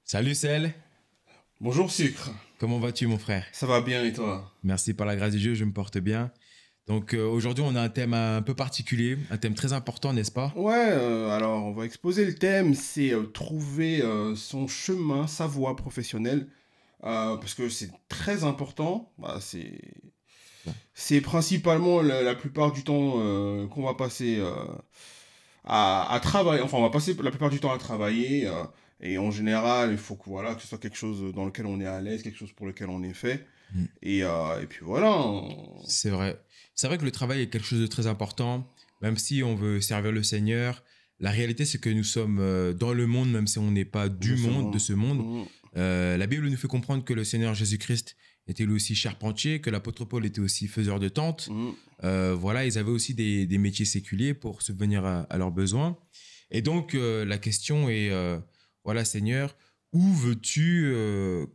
Salut Cel, Bonjour Sucre, comment vas-tu mon frère? ça va bien et toi? Merci par la grâce de Dieu, je me porte bien. Donc aujourd'hui on a un thème un peu particulier, un thème très important, n'est-ce pas? Ouais, alors on va exposer le thème, c'est trouver son chemin, sa voie professionnelle, parce que c'est très important. Ça. C'est principalement la plupart du temps qu'on va passer à travailler, enfin on va passer la plupart du temps à travailler, et en général il faut que, voilà, que ce soit quelque chose dans lequel on est à l'aise, quelque chose pour lequel on est fait, Mm. et puis voilà. C'est vrai. C'est vrai que le travail est quelque chose de très important, même si on veut servir le Seigneur. La réalité c'est que nous sommes dans le monde, même si on n'est pas De du ce monde, de monde. ce monde. Mm, La Bible nous fait comprendre que le Seigneur Jésus-Christ était lui aussi charpentier, que l'apôtre Paul était aussi faiseur de tentes. mm. Voilà, ils avaient aussi des métiers séculiers pour subvenir à leurs besoins. Et donc, la question est, voilà, Seigneur, où veux-tu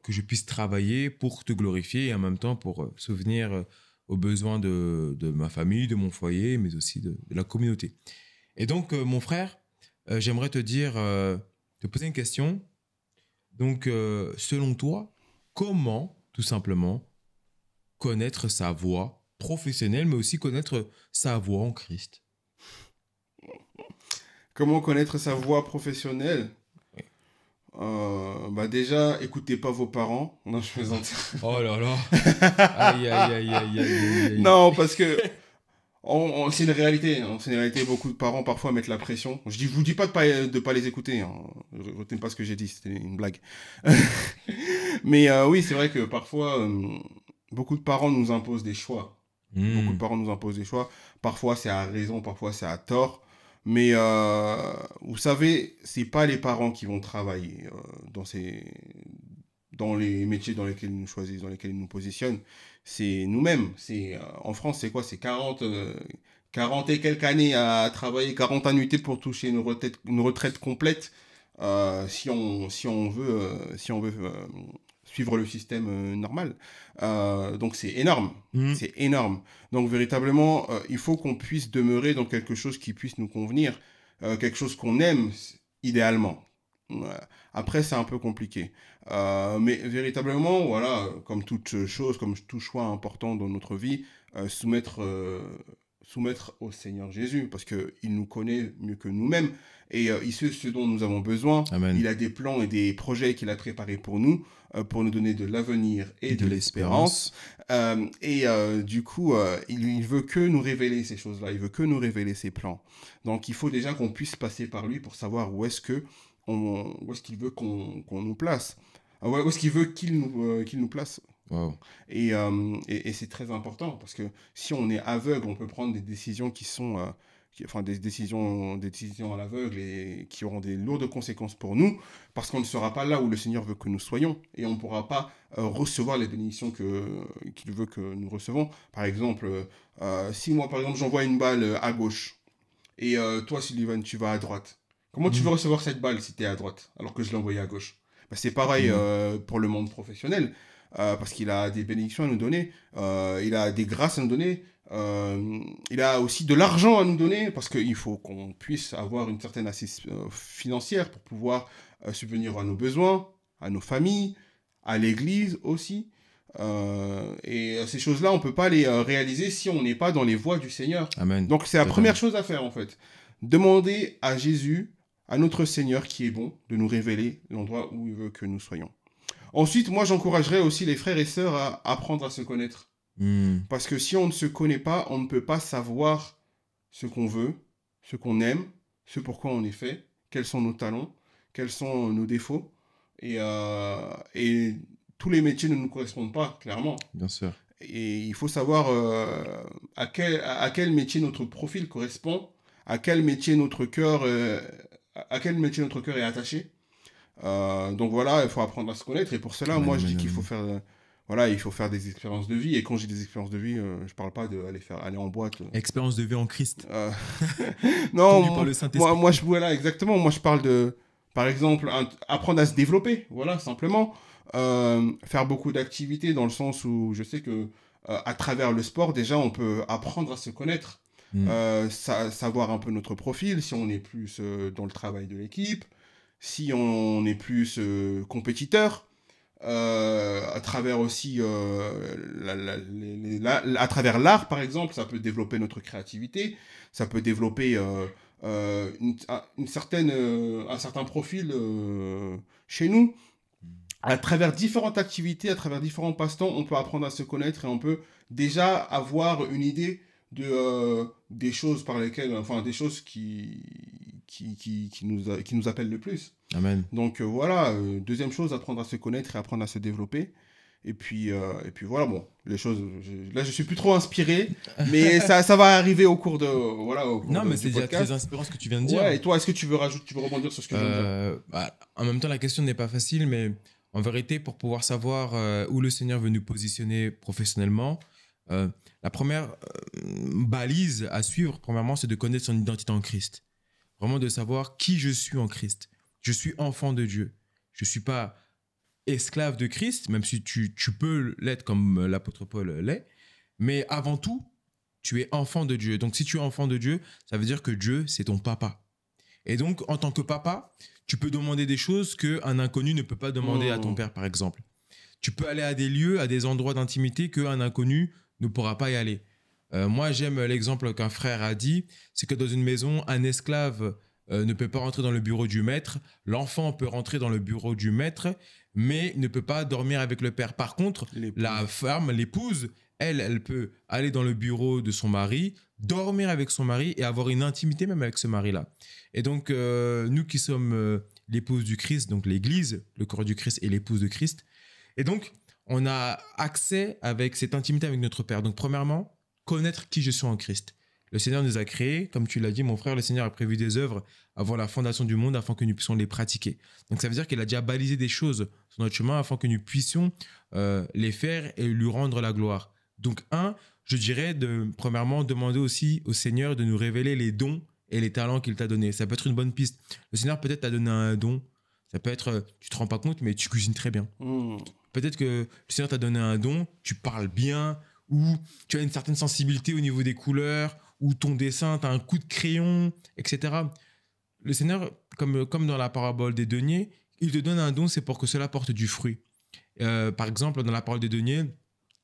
que je puisse travailler pour te glorifier et en même temps pour souvenir aux besoins de ma famille, de mon foyer, mais aussi de la communauté. Et donc, mon frère, j'aimerais te poser une question. Donc, selon toi, comment, tout simplement, connaître sa voie professionnelle, mais aussi connaître sa voie en Christ? Comment connaître sa voie professionnelle? Oui. Bah déjà, écoutez pas vos parents. Non, je plaisante. Oh là là. Aïe, aïe, aïe, aïe, aïe, aïe, aïe. Non, parce que c'est une réalité, hein. C'est une réalité. Beaucoup de parents parfois mettent la pression. Je vous dis pas de pas les écouter, hein. Retenez pas ce que j'ai dit, c'était une blague. Mais oui, c'est vrai que parfois, beaucoup de parents nous imposent des choix. Beaucoup de Hmm. parents nous imposent des choix. Parfois, c'est à raison, parfois, c'est à tort. Mais vous savez, c'est pas les parents qui vont travailler dans les métiers dans lesquels ils nous choisissent, dans lesquels ils nous positionnent. C'est nous-mêmes. En France, c'est quoi? C'est 40 et quelques années à travailler, 40 annuités pour toucher une retraite complète, si on veut suivre le système normal. Donc c'est énorme. Hmm. C'est énorme. Donc véritablement, il faut qu'on puisse demeurer dans quelque chose qui puisse nous convenir, quelque chose qu'on aime idéalement. Ouais. Après, c'est un peu compliqué. Mais véritablement, voilà, comme toute chose, comme tout choix important dans notre vie, soumettre au Seigneur Jésus, parce qu'il nous connaît mieux que nous-mêmes, et il sait ce dont nous avons besoin. Amen. Il a des plans et des projets qu'il a préparés pour nous donner de l'avenir Et et de de l'espérance. l'espérance. Du coup, il veut que nous révéler ces choses-là, il veut que nous révéler ses plans. Donc il faut déjà qu'on puisse passer par lui pour savoir où est-ce qu'il veut qu'on nous place. Où est-ce qu'il veut qu'il nous place. Wow. Et c'est très important parce que si on est aveugle, on peut prendre des décisions enfin des décisions à l'aveugle et qui auront des lourdes conséquences pour nous parce qu'on ne sera pas là où le Seigneur veut que nous soyons et on ne pourra pas recevoir les bénédictions qu'il veut que nous recevons. Par exemple, si moi par exemple j'envoie une balle à gauche et toi Sullivan tu vas à droite, comment tu Hmm. veux recevoir cette balle si tu es à droite alors que je l'ai envoyée à gauche? Bah, c'est pareil Hmm. pour le monde professionnel. Parce qu'il a des bénédictions à nous donner, il a des grâces à nous donner, il a aussi de l'argent à nous donner, parce qu'il faut qu'on puisse avoir une certaine assise financière pour pouvoir subvenir à nos besoins, à nos familles, à l'église aussi. Et ces choses-là, on ne peut pas les réaliser si on n'est pas dans les voies du Seigneur. Amen. Donc c'est la première Totalement. chose à faire en fait. Demander à Jésus, à notre Seigneur qui est bon, de nous révéler l'endroit où il veut que nous soyons. Ensuite, moi, j'encouragerais aussi les frères et sœurs à apprendre à se connaître. Hmm. Parce que si on ne se connaît pas, on ne peut pas savoir ce qu'on veut, ce qu'on aime, ce pourquoi on est fait, quels sont nos talents, quels sont nos défauts. Et tous les métiers ne nous correspondent pas, clairement. Bien sûr. Et il faut savoir à quel métier notre profil correspond, à quel métier notre cœur est attaché. Donc voilà, il faut apprendre à se connaître. Et pour cela, Amen, moi, je amen, dis qu'il faut amen. faire, voilà, il faut faire des expériences de vie. Et quand j'ai des expériences de vie, je parle pas aller en boîte. Expérience de vie en Christ, Euh, conduit par non, le Saint-Esprit. voilà, exactement. Moi, je parle par exemple, apprendre à se développer. Voilà, simplement. Faire beaucoup d'activités dans le sens où je sais que à travers le sport, déjà, on peut apprendre à se connaître. Hmm. Savoir un peu notre profil, si on est plus dans le travail de l'équipe, si on est plus compétiteur, à travers aussi à travers l'art par exemple, ça peut développer notre créativité, ça peut développer un certain profil chez nous. À travers différentes activités, à travers différents passe-temps, on peut apprendre à se connaître et on peut déjà avoir une idée des choses par lesquelles, enfin des choses qui nous appellent le plus. Amen. Donc voilà, deuxième chose, apprendre à se connaître et apprendre à se développer. Et puis voilà, bon, les choses, là je suis plus trop inspiré, mais ça va arriver au cours de, voilà, au cours Non, mais du c'est déjà podcast. très inspirant ce que tu viens de dire. Ouais, et toi, est-ce que tu veux rebondir sur ce que je viens de dire? En même temps, la question n'est pas facile, mais en vérité, pour pouvoir savoir où le Seigneur veut nous positionner professionnellement, la première balise à suivre, premièrement, c'est de connaître son identité en Christ. Vraiment de savoir qui je suis en Christ. Je suis enfant de Dieu. Je ne suis pas esclave de Christ, même si tu peux l'être comme l'apôtre Paul l'est, mais avant tout, tu es enfant de Dieu. Donc si tu es enfant de Dieu, ça veut dire que Dieu, c'est ton papa. Et donc, en tant que papa, tu peux demander des choses qu'un inconnu ne peut pas demander à ton père, par exemple. Tu peux aller à des lieux, à des endroits d'intimité qu'un inconnu ne pourra pas y aller. Moi, j'aime l'exemple qu'un frère a dit, c'est que dans une maison, un esclave ne peut pas rentrer dans le bureau du maître, l'enfant peut rentrer dans le bureau du maître, mais ne peut pas dormir avec le père. Par contre, la femme, l'épouse, elle peut aller dans le bureau de son mari, dormir avec son mari et avoir une intimité même avec ce mari-là. Et donc, nous qui sommes l'épouse du Christ, donc l'Église, le corps du Christ et l'épouse de Christ, et donc, on a accès avec cette intimité avec notre Père. Donc, premièrement, connaître qui je suis en Christ. Le Seigneur nous a créés, comme tu l'as dit, mon frère, le Seigneur a prévu des œuvres avant la fondation du monde afin que nous puissions les pratiquer. Donc, ça veut dire qu'il a déjà balisé des choses sur notre chemin afin que nous puissions les faire et lui rendre la gloire. Donc, je dirais premièrement, demander aussi au Seigneur de nous révéler les dons et les talents qu'il t'a donnés. Ça peut être une bonne piste. Le Seigneur peut-être t'a donné un don. Ça peut être, tu te rends pas compte, mais tu cuisines très bien. Peut-être que le Seigneur t'a donné un don, tu parles bien, ou tu as une certaine sensibilité au niveau des couleurs, ou ton dessin, tu as un coup de crayon, etc. Le Seigneur, comme dans la parabole des deniers, il te donne un don, c'est pour que cela porte du fruit. Par exemple, dans la parole des deniers,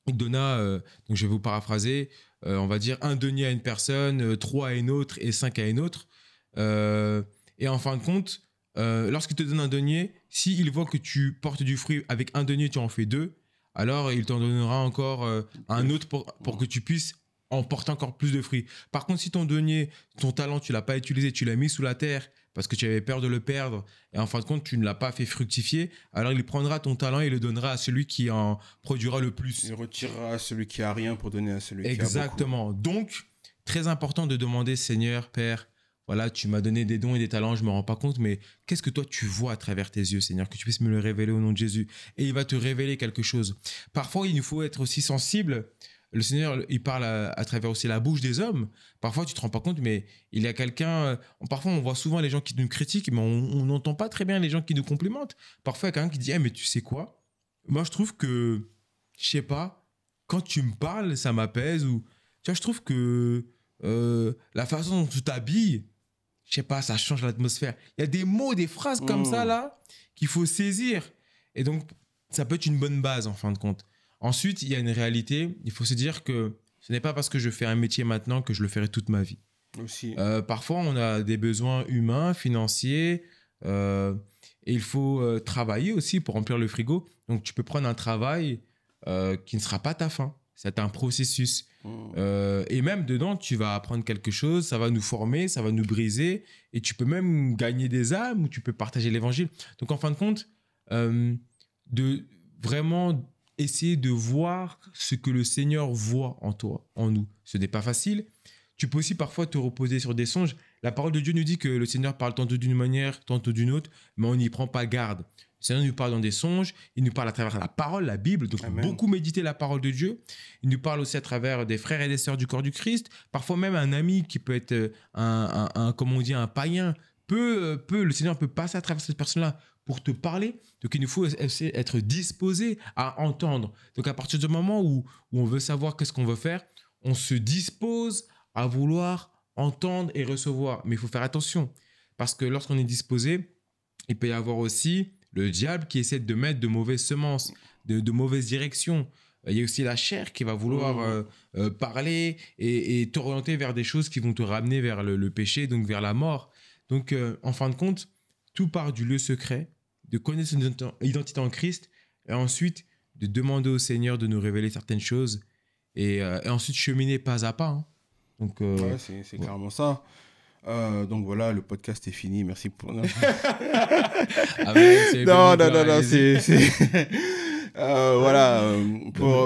il donna, donc je vais vous paraphraser, on va dire 1 denier à une personne, 3 à une autre et 5 à une autre. Et en fin de compte, lorsqu'il te donne un denier, s'il voit que tu portes du fruit avec 1 denier, tu en fais 2, alors il t'en donnera encore un autre pour que tu puisses en porter encore plus de fruits. Par contre, si ton denier, ton talent, tu ne l'as pas utilisé, tu l'as mis sous la terre parce que tu avais peur de le perdre et en fin de compte, tu ne l'as pas fait fructifier, alors il prendra ton talent et le donnera à celui qui en produira le plus. Il retirera à celui qui a rien pour donner à celui qui a beaucoup. Exactement. Donc, très important de demander, Seigneur, Père, voilà, tu m'as donné des dons et des talents, je ne me rends pas compte, mais qu'est-ce que toi tu vois à travers tes yeux, Seigneur, que tu puisses me le révéler au nom de Jésus. Et il va te révéler quelque chose. Parfois, il nous faut être aussi sensible. Le Seigneur, il parle à travers aussi la bouche des hommes. Parfois, tu ne te rends pas compte, mais il y a quelqu'un... Parfois, on voit souvent les gens qui nous critiquent, mais on n'entend pas très bien les gens qui nous complimentent. Parfois, il y a quelqu'un qui dit hey, « mais tu sais quoi? Moi, je trouve que, je sais pas, quand tu me parles, ça m'apaise. » Ou, tu vois, je trouve que la façon dont tu t'habilles, je sais pas, ça change l'atmosphère. Il y a des mots, des phrases comme ça, là, qu'il faut saisir. Et donc, ça peut être une bonne base, en fin de compte. Ensuite, il y a une réalité. Il faut se dire que ce n'est pas parce que je fais un métier maintenant que je le ferai toute ma vie. Aussi. Parfois, on a des besoins humains, financiers, et il faut travailler aussi pour remplir le frigo. Donc, tu peux prendre un travail qui ne sera pas ta fin. C'est un processus. Et même dedans, tu vas apprendre quelque chose, ça va nous former, ça va nous briser, et tu peux même gagner des âmes, ou tu peux partager l'évangile. Donc, en fin de compte, de vraiment essayer de voir ce que le Seigneur voit en toi, en nous. Ce n'est pas facile. Tu peux aussi parfois te reposer sur des songes. La parole de Dieu nous dit que le Seigneur parle tantôt d'une manière, tantôt d'une autre, mais on n'y prend pas garde. Le Seigneur nous parle dans des songes, il nous parle à travers la parole, la Bible, donc Amen. beaucoup méditer la parole de Dieu. Il nous parle aussi à travers des frères et des sœurs du corps du Christ, parfois même un ami qui peut être comme on dit, un païen. Le Seigneur peut passer à travers cette personne-là pour te parler. Donc, il nous faut être disposé à entendre. Donc, à partir du moment où on veut savoir qu'est-ce qu'on veut faire, on se dispose à vouloir entendre et recevoir. Mais il faut faire attention, parce que lorsqu'on est disposé, il peut y avoir aussi le diable qui essaie de mettre de mauvaises semences, de mauvaises directions. Il y a aussi la chair qui va vouloir parler et t'orienter vers des choses qui vont te ramener vers le péché, donc vers la mort. Donc, en fin de compte, tout part du lieu secret, de connaître son identité en Christ, et ensuite de demander au Seigneur de nous révéler certaines choses, et ensuite cheminer pas à pas. Hein. Donc, Ouais, c'est clairement ça. Donc voilà, le podcast est fini. Merci pour. Non, Ah ouais, c'est non, bon, non, non, allez-y. voilà.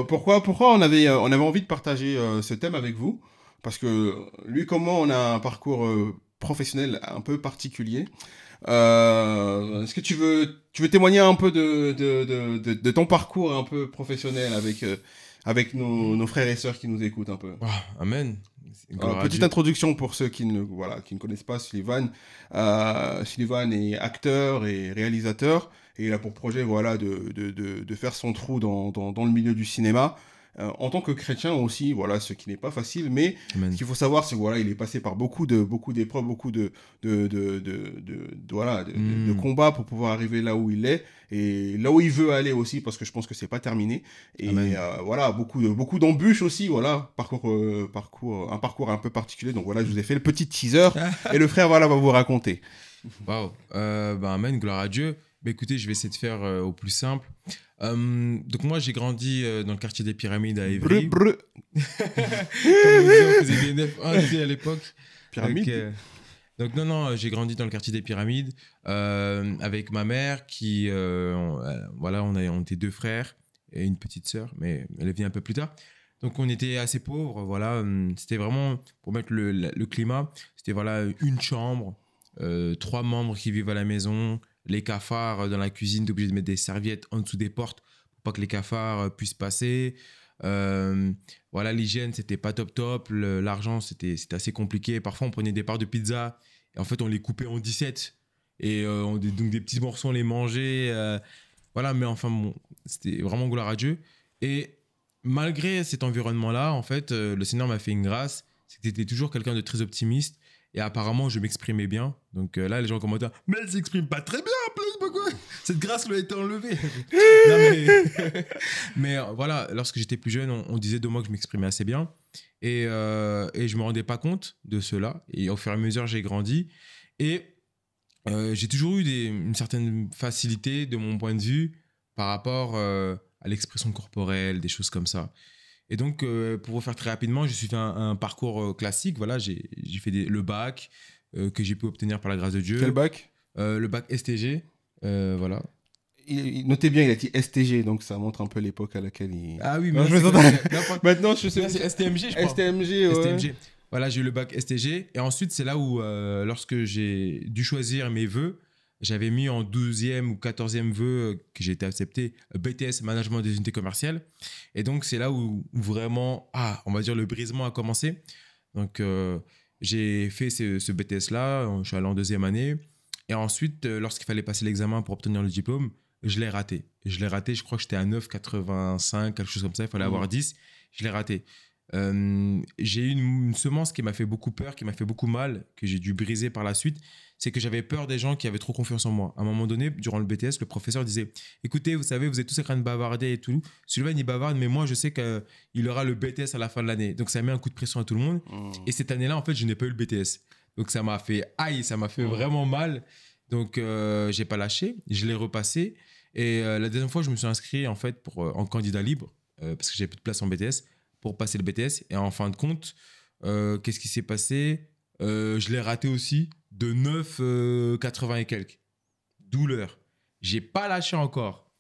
Pourquoi on avait envie de partager ce thème avec vous? Parce que lui, comment on a un parcours professionnel un peu particulier. Est-ce que tu veux témoigner un peu de ton parcours un peu professionnel avec nos frères et sœurs qui nous écoutent un peu? Ah, amen. Gloire à Petite Dieu. introduction pour ceux qui ne connaissent pas Sullivan. Sullivan est acteur et réalisateur et il a pour projet de faire son trou dans le milieu du cinéma. En tant que chrétien aussi, voilà, ce qui n'est pas facile, mais Amen. ce qu'il faut savoir, c'est que voilà, il est passé par beaucoup d'épreuves, beaucoup de combats pour pouvoir arriver là où il est et là où il veut aller aussi, parce que je pense que c'est pas terminé. Et Amen. voilà, beaucoup d'embûches aussi, voilà, un parcours un peu particulier. Donc voilà, je vous ai fait le petit teaser et le frère voilà va vous raconter. Waouh. Amen, gloire à Dieu. Bah, écoutez, je vais essayer de faire au plus simple. Donc moi, j'ai grandi dans le quartier des Pyramides à Évry. Brr. Comme on disait, on faisait des 9-1 tu sais, à l'époque. Pyramide. Donc non, j'ai grandi dans le quartier des Pyramides avec ma mère qui, voilà, on était 2 frères et une petite sœur, mais elle est venue un peu plus tard. Donc on était assez pauvres, voilà. C'était vraiment, pour mettre le climat, c'était voilà, une chambre, 3 membres qui vivent à la maison, les cafards dans la cuisine, t'es obligé de mettre des serviettes en dessous des portes pour pas que les cafards puissent passer. Voilà, l'hygiène, c'était pas top. L'argent, c'était assez compliqué. Parfois, on prenait des parts de pizza et en fait, on les coupait en 17. Et donc, des petits morceaux, on les mangeait. Voilà, mais enfin, bon, c'était vraiment gloire à Dieu. Et malgré cet environnement-là, en fait, le Seigneur m'a fait une grâce. C'est que j'étais toujours quelqu'un de très optimiste. Et apparemment, je m'exprimais bien. Donc là, les gens commentaient « Mais elle s'exprime pas très bien en plus, pourquoi cette grâce lui a été enlevée. » Non, mais voilà, lorsque j'étais plus jeune, on disait de moi que je m'exprimais assez bien. Et je me rendais pas compte de cela. Et au fur et à mesure, j'ai grandi. Et j'ai toujours eu une certaine facilité de mon point de vue par rapport à l'expression corporelle, des choses comme ça. Et donc, pour vous faire très rapidement, j'ai suivi un parcours classique. Voilà, j'ai fait le bac que j'ai pu obtenir par la grâce de Dieu. Quel bac? Le bac STG. Voilà. Notez bien, il a dit STG, donc ça montre un peu l'époque à laquelle il. Ah oui, Non, mais je me maintenant, je sais. c'est STMG, je crois. STMG, ouais. STMG. Voilà, j'ai eu le bac STG. Et ensuite, c'est là où, lorsque j'ai dû choisir mes vœux, j'avais mis en 12e ou 14e vœu que j'ai été accepté BTS, Management des unités commerciales. Et donc, c'est là où vraiment, on va dire, le brisement a commencé. Donc, j'ai fait ce BTS-là. Je suis allé en 2e année. Et ensuite, lorsqu'il fallait passer l'examen pour obtenir le diplôme, je l'ai raté. Je crois que j'étais à 9,85, quelque chose comme ça. Il fallait avoir 10. Je l'ai raté. J'ai eu une semence qui m'a fait beaucoup peur, qui m'a fait beaucoup mal, que j'ai dû briser par la suite. C'est que j'avais peur des gens qui avaient trop confiance en moi. À un moment donné, durant le BTS, le professeur disait « Écoutez, vous savez, vous êtes tous en train de bavarder et tout. Sylvain, il bavarde, mais moi, je sais qu'il aura le BTS à la fin de l'année. » Donc, ça met un coup de pression à tout le monde. Et cette année-là, en fait, je n'ai pas eu le BTS. Donc, ça m'a fait ça m'a fait vraiment mal. Donc, j'ai pas lâché. Je l'ai repassé. Et la deuxième fois, je me suis inscrit, en fait, en candidat libre, parce que j'avais plus de place en BTS, pour passer le BTS. Et en fin de compte, qu'est-ce qui s'est passé? Je l'ai raté aussi de 9,80 et quelques. Douleur. J'ai pas lâché encore.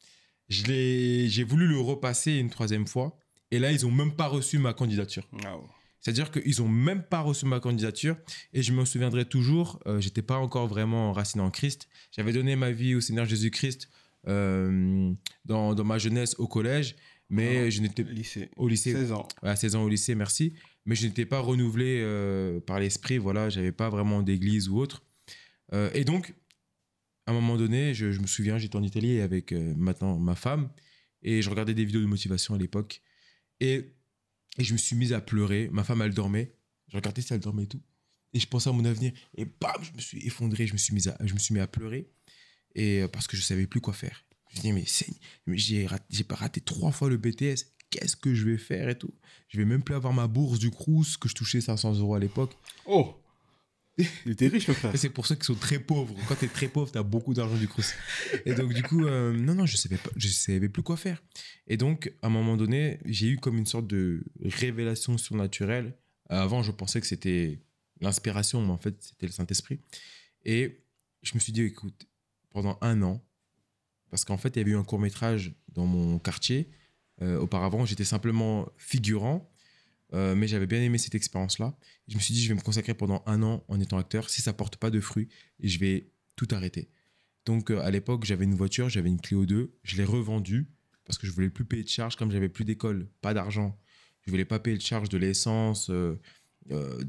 J'ai voulu le repasser une 3e fois. Et là, ils ont même pas reçu ma candidature. Wow. C'est-à-dire qu'ils ont même pas reçu ma candidature. Et je me souviendrai toujours, j'étais pas encore vraiment enraciné en Christ. J'avais donné ma vie au Seigneur Jésus-Christ dans ma jeunesse au collège. Mais je n'étais au lycée. 16 ans. À 16 ans au lycée, merci. Mais je n'étais pas renouvelé par l'esprit. Voilà, j'avais pas vraiment d'église ou autre. Et donc, à un moment donné, je me souviens, j'étais en Italie avec maintenant ma femme et je regardais des vidéos de motivation à l'époque. Et je me suis mis à pleurer. Ma femme, elle dormait. Je regardais si elle dormait et tout. Et je pensais à mon avenir. Et bam, je me suis effondré. Je me suis mis à pleurer. et parce que je savais plus quoi faire. Je me dis, mais j'ai pas raté 3 fois le BTS. Qu'est-ce que je vais faire et tout? Je vais même plus avoir ma bourse du Crous que je touchais 500 € à l'époque. Oh, il était riche, le frère. Et c'est pour ceux qui sont très pauvres. Quand tu es très pauvre, tu as beaucoup d'argent du Crous. Et donc, du coup, non, je savais plus quoi faire. Et donc, à un moment donné, j'ai eu comme une sorte de révélation surnaturelle. Avant, je pensais que c'était l'inspiration, mais en fait, c'était le Saint-Esprit. Et je me suis dit, écoute, pendant 1 an, parce qu'en fait, il y avait eu un court-métrage dans mon quartier. Auparavant, j'étais simplement figurant, mais j'avais bien aimé cette expérience-là. Je me suis dit, je vais me consacrer pendant 1 an en étant acteur. Si ça porte pas de fruits, et je vais tout arrêter. Donc, à l'époque, j'avais une voiture, j'avais une Clio 2. Je l'ai revendue parce que je voulais plus payer de charges. Comme j'avais plus d'école, pas d'argent, je voulais pas payer de charges de l'essence, de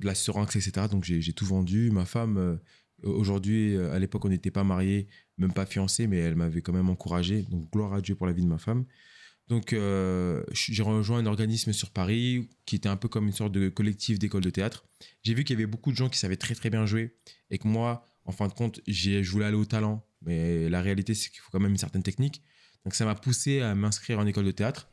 l'assurance, etc. Donc, j'ai tout vendu. Ma femme, aujourd'hui, à l'époque, on n'était pas mariés, même pas fiancés, mais elle m'avait quand même encouragé. Donc, gloire à Dieu pour la vie de ma femme. Donc, j'ai rejoint un organisme sur Paris qui était un peu comme une sorte de collectif d'école de théâtre. J'ai vu qu'il y avait beaucoup de gens qui savaient très très bien jouer et que moi, en fin de compte, je voulais aller au talent. Mais la réalité, c'est qu'il faut quand même une certaine technique. Donc, ça m'a poussé à m'inscrire en école de théâtre.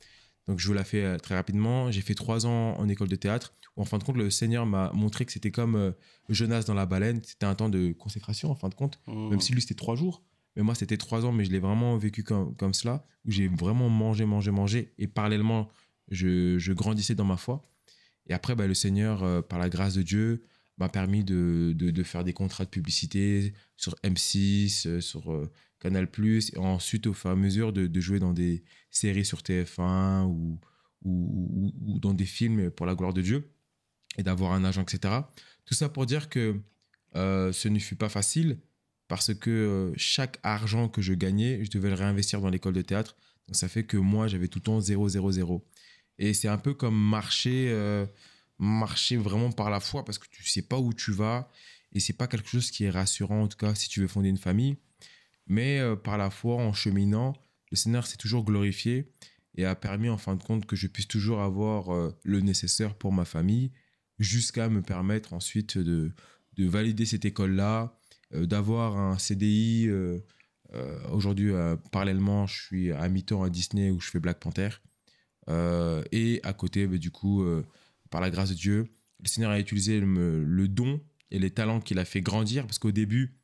Donc, je vous la fais très rapidement. J'ai fait 3 ans en école de théâtre où, en fin de compte, le Seigneur m'a montré que c'était comme Jonas dans la baleine. C'était un temps de consécration, en fin de compte, même si lui, c'était 3 jours. Mais moi, c'était 3 ans, mais je l'ai vraiment vécu comme cela, où j'ai vraiment mangé. Et parallèlement, je grandissais dans ma foi. Et après, bah, le Seigneur, par la grâce de Dieu, m'a permis de faire des contrats de publicité sur M6, sur Canal+, et ensuite, au fur et à mesure, de jouer dans des séries sur TF1 ou dans des films pour la gloire de Dieu, et d'avoir un agent, etc. Tout ça pour dire que ce ne fut pas facile, parce que chaque argent que je gagnais, je devais le réinvestir dans l'école de théâtre. Donc ça fait que moi, j'avais tout le temps 0, 0, 0. Et c'est un peu comme marcher vraiment par la foi, parce que tu sais pas où tu vas et c'est pas quelque chose qui est rassurant, en tout cas si tu veux fonder une famille. Mais par la foi, en cheminant, le Seigneur s'est toujours glorifié et a permis en fin de compte que je puisse toujours avoir le nécessaire pour ma famille, jusqu'à me permettre ensuite de valider cette école-là, d'avoir un CDI. Aujourd'hui, parallèlement, je suis à mi-temps à Disney où je fais Black Panther. Et à côté, bah, du coup, par la grâce de Dieu, le Seigneur a utilisé le don et les talents qu'il a fait grandir, parce qu'au début,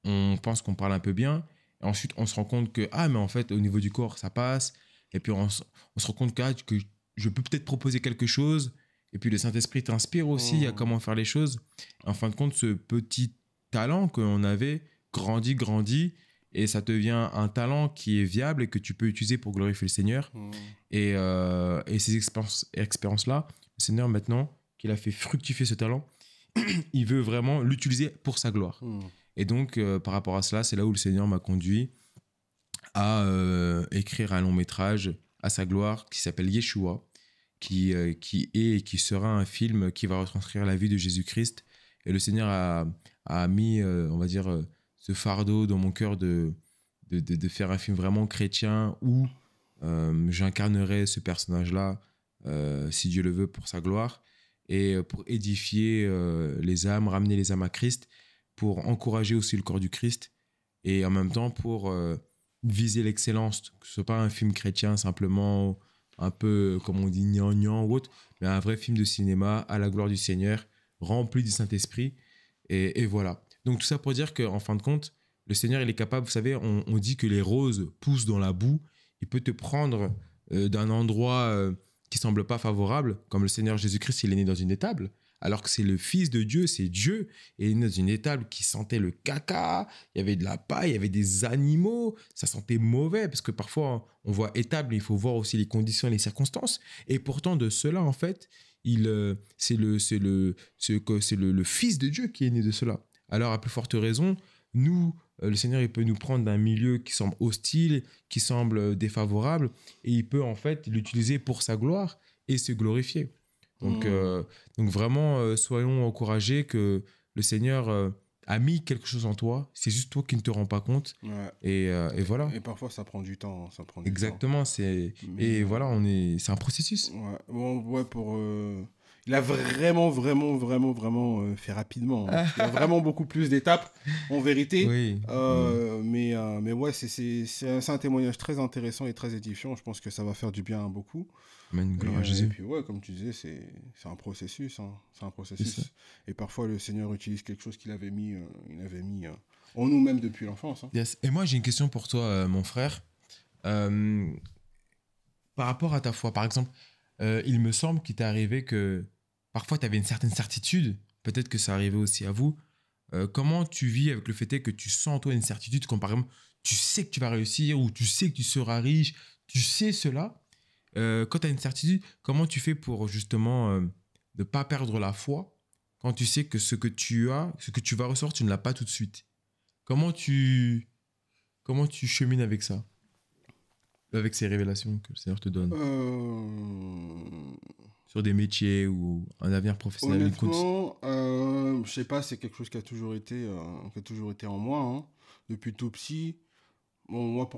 on pense qu'on parle un peu bien, et ensuite on se rend compte que, ah, mais en fait, au niveau du corps, ça passe, et puis on se rend compte que je peux peut-être proposer quelque chose, et puis le Saint-Esprit t'inspire aussi à comment faire les choses. En fin de compte, ce petit talent qu'on avait grandit, et ça devient un talent qui est viable et que tu peux utiliser pour glorifier le Seigneur. Et ces expériences-là, le Seigneur, maintenant qu'il a fait fructifier ce talent, il veut vraiment l'utiliser pour sa gloire. Et donc, par rapport à cela, c'est là où le Seigneur m'a conduit à écrire un long métrage à sa gloire qui s'appelle Yeshua, qui est et qui sera un film qui va retranscrire la vie de Jésus-Christ. Et le Seigneur a mis, on va dire, ce fardeau dans mon cœur de faire un film vraiment chrétien où j'incarnerai ce personnage-là, si Dieu le veut, pour sa gloire, et pour édifier les âmes, ramener les âmes à Christ, pour encourager aussi le corps du Christ, et en même temps pour viser l'excellence, que ce soit pas un film chrétien simplement un peu, comme on dit, gnangnan ou autre, mais un vrai film de cinéma à la gloire du Seigneur, rempli du Saint-Esprit, et voilà. Donc tout ça pour dire qu'en fin de compte, le Seigneur, il est capable, vous savez, on dit que les roses poussent dans la boue. Il peut te prendre d'un endroit qui semble pas favorable, comme le Seigneur Jésus-Christ, il est né dans une étable, alors que c'est le Fils de Dieu, c'est Dieu, et il est né dans une étable qui sentait le caca, il y avait de la paille, il y avait des animaux, ça sentait mauvais, parce que parfois on voit étable, mais il faut voir aussi les conditions et les circonstances, et pourtant de cela, en fait, c'est le Fils de Dieu qui est né de cela. Alors, à plus forte raison, nous, le Seigneur, il peut nous prendre d'un milieu qui semble hostile, qui semble défavorable, et il peut en fait l'utiliser pour sa gloire et se glorifier. Donc vraiment, soyons encouragés que le Seigneur a mis quelque chose en toi. C'est juste toi qui ne te rends pas compte. Ouais. Et voilà. Et parfois, ça prend du temps. Ça prend Exactement. du temps. Et voilà, c'est un processus. Ouais. Bon, ouais, pour Il a vraiment fait rapidement, hein. Il y a vraiment beaucoup plus d'étapes, en vérité. Oui. Mm. Mais ouais, c'est un témoignage très intéressant et très édifiant. Je pense que ça va faire du bien à beaucoup. Amen, gloire à Et Jésus. puis, ouais, comme tu disais, c'est un processus, hein. C'est un C'est ça. processus. Et parfois, le Seigneur utilise quelque chose il avait mis en nous-mêmes depuis l'enfance, hein. Yes. Et moi, j'ai une question pour toi, mon frère. Euh, Par rapport à ta foi, par exemple, il me semble qu'il t'est arrivé que parfois tu avais une certaine certitude, peut-être que ça arrivait aussi à vous. Comment tu vis avec le fait est que tu sens en toi une certitude, quand par exemple tu sais que tu vas réussir ou tu sais que tu seras riche, tu sais cela. Quand tu as une certitude, comment tu fais pour justement ne pas perdre la foi quand tu sais que ce que tu as, ce que tu vas ressortir, tu ne l'as pas tout de suite. Comment tu, comment tu chemines avec ça, avec ces révélations que le Seigneur te donne Euh, sur des métiers ou un avenir professionnel, Honnêtement, je sais pas, c'est quelque chose qui a toujours été en moi, hein. Depuis tout petit. Bon, moi,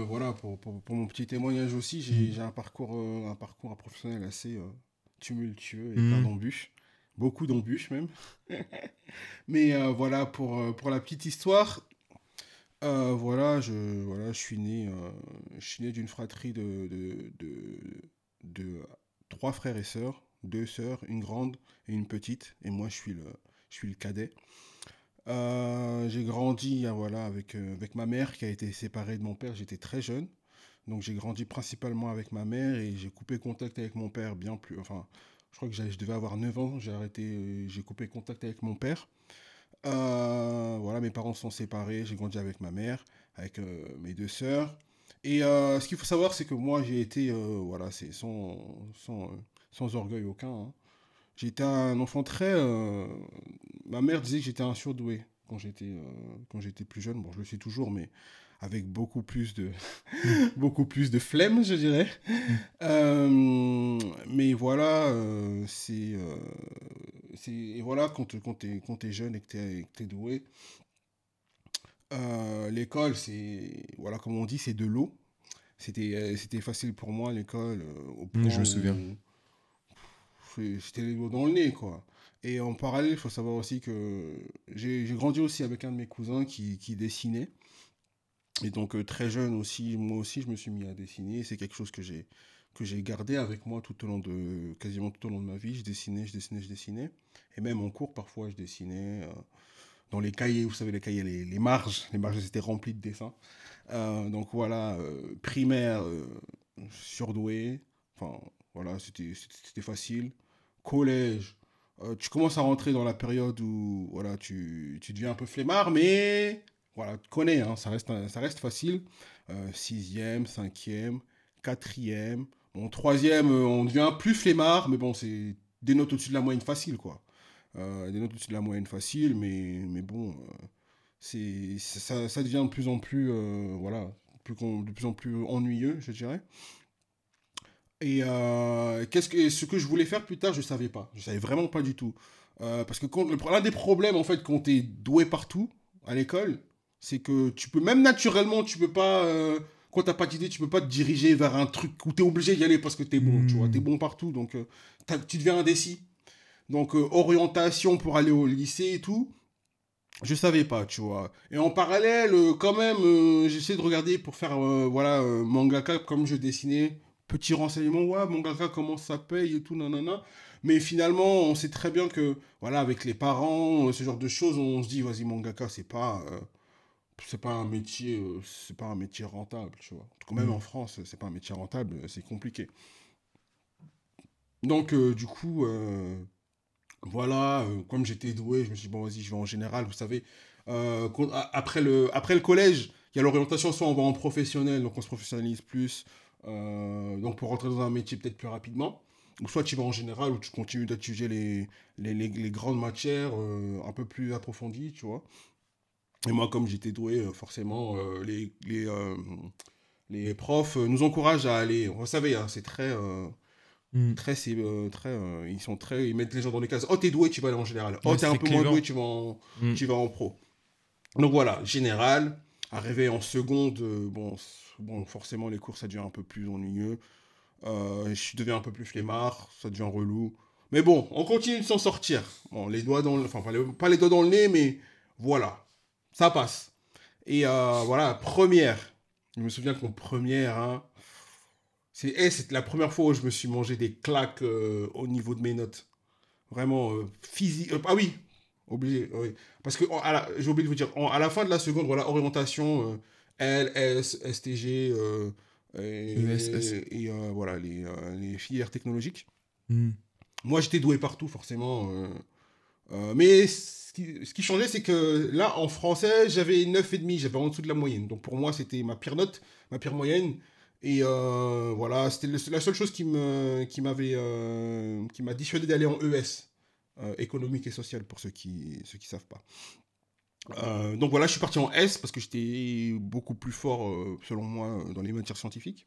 voilà, pour mon petit témoignage aussi, Mm. j'ai un parcours professionnel assez tumultueux et plein Mm. d'embûches. Beaucoup d'embûches même. Mais voilà, pour la petite histoire, je suis né d'une fratrie de trois frères et sœurs, deux sœurs, une grande et une petite, et moi je suis le cadet. J'ai grandi voilà, avec ma mère qui a été séparée de mon père, j'étais très jeune, donc j'ai grandi principalement avec ma mère et j'ai coupé contact avec mon père bien plus, enfin, je crois que je devais avoir 9 ans, j'ai coupé contact avec mon père. Voilà, mes parents sont séparés, j'ai grandi avec ma mère, avec mes deux sœurs. Et ce qu'il faut savoir, c'est que moi, j'ai été, voilà, c'est sans orgueil aucun, hein. J'étais un enfant très... ma mère disait que j'étais un surdoué quand j'étais plus jeune. Bon, je le suis toujours, mais avec Mm. beaucoup plus de flemme, je dirais. Mm. Mais voilà, et voilà, quand t'es jeune et que t'es doué, l'école, voilà, comme on dit, c'est de l'eau. C'était facile pour moi, l'école, au Mm, point je me souviens. où c'était les doigts dans le nez, quoi. Et en parallèle, il faut savoir aussi que j'ai grandi aussi avec un de mes cousins qui dessinait. Et donc, très jeune aussi, moi aussi, je me suis mis à dessiner. C'est quelque chose que j'ai gardé avec moi quasiment tout au long de ma vie. Je dessinais. Et même en cours, parfois, je dessinais. Dans les cahiers, vous savez, les cahiers, les marges étaient remplies de dessins. Donc voilà, primaire, surdoué. Enfin, voilà, c'était facile. Collège, tu commences à rentrer dans la période où voilà, tu deviens un peu flemmard, mais voilà, tu connais, hein, ça reste facile. Sixième, cinquième, quatrième. Bon, troisième, on devient plus flemmard, mais bon, c'est des notes au-dessus de la moyenne facile, quoi. Des notes au-dessus de la moyenne facile, mais bon, ça devient de plus en plus, voilà, de plus en plus ennuyeux, je dirais. Et ce que je voulais faire plus tard, je savais pas. Je savais vraiment pas du tout. Parce que l'un des problèmes, en fait, quand t'es doué partout à l'école, c'est que tu peux, même naturellement, tu peux pas, quand t'as pas d'idée, tu peux pas te diriger vers un truc où t'es obligé d'y aller parce que t'es bon, tu vois, t'es Mm. bon partout, donc tu deviens indécis. Donc, orientation pour aller au lycée et tout, je savais pas, tu vois. Et en parallèle, quand même, j'essaie de regarder pour faire, voilà, mangaka comme je dessinais. Petit renseignement, ouais, mangaka, comment ça paye et tout, nanana. Mais finalement, on sait très bien que, voilà, avec les parents, ce genre de choses, on se dit, vas-y, mangaka, c'est pas un métier rentable, tu vois. En tout cas, même en Mm. France, c'est pas un métier rentable, c'est compliqué. Donc, du coup, voilà, comme j'étais doué, je me suis dit, bon, vas-y, je vais en général, vous savez. Après le collège, il y a l'orientation, soit on va en professionnel, donc on se professionnalise plus, donc pour rentrer dans un métier peut-être plus rapidement, ou soit tu vas en général, où tu continues d'étudier les grandes matières un peu plus approfondies, tu vois. Et moi, comme j'étais doué, forcément, les profs nous encouragent à aller, vous savez, hein, c'est très... Mm. très, c'est, très, ils mettent les gens dans les cases. Oh, t'es doué, tu vas aller en général. Oh, Ouais, t'es c'est un très peu moins doué, clivant. Mm. tu vas en pro. Donc voilà, général. Arrivé en seconde, bon, forcément, les cours, ça devient un peu plus ennuyeux. Je deviens un peu plus flemmard, ça devient relou. Mais bon, on continue de s'en sortir. Bon, les doigts dans le... Enfin, pas les doigts dans le nez, mais voilà. Ça passe. Et voilà, première. Je me souviens qu'en première, hein, c'était la première fois où je me suis mangé des claques au niveau de mes notes. Vraiment physique. Ah oui, obligé. Oui. Parce que j'ai oublié de vous dire, à la fin de la seconde, voilà, orientation L, S, STG ESS. voilà, les filières technologiques. Hmm. Moi, j'étais doué partout, forcément. Mais ce qui changeait, c'est que là, en français, j'avais 9,5, j'avais en dessous de la moyenne. Donc pour moi, c'était ma pire note, ma pire moyenne. Et voilà, c'était la seule chose qui m'a dissuadé d'aller en ES, économique et social, pour ceux qui savent pas. Donc voilà, je suis parti en S parce que j'étais beaucoup plus fort, selon moi, dans les matières scientifiques.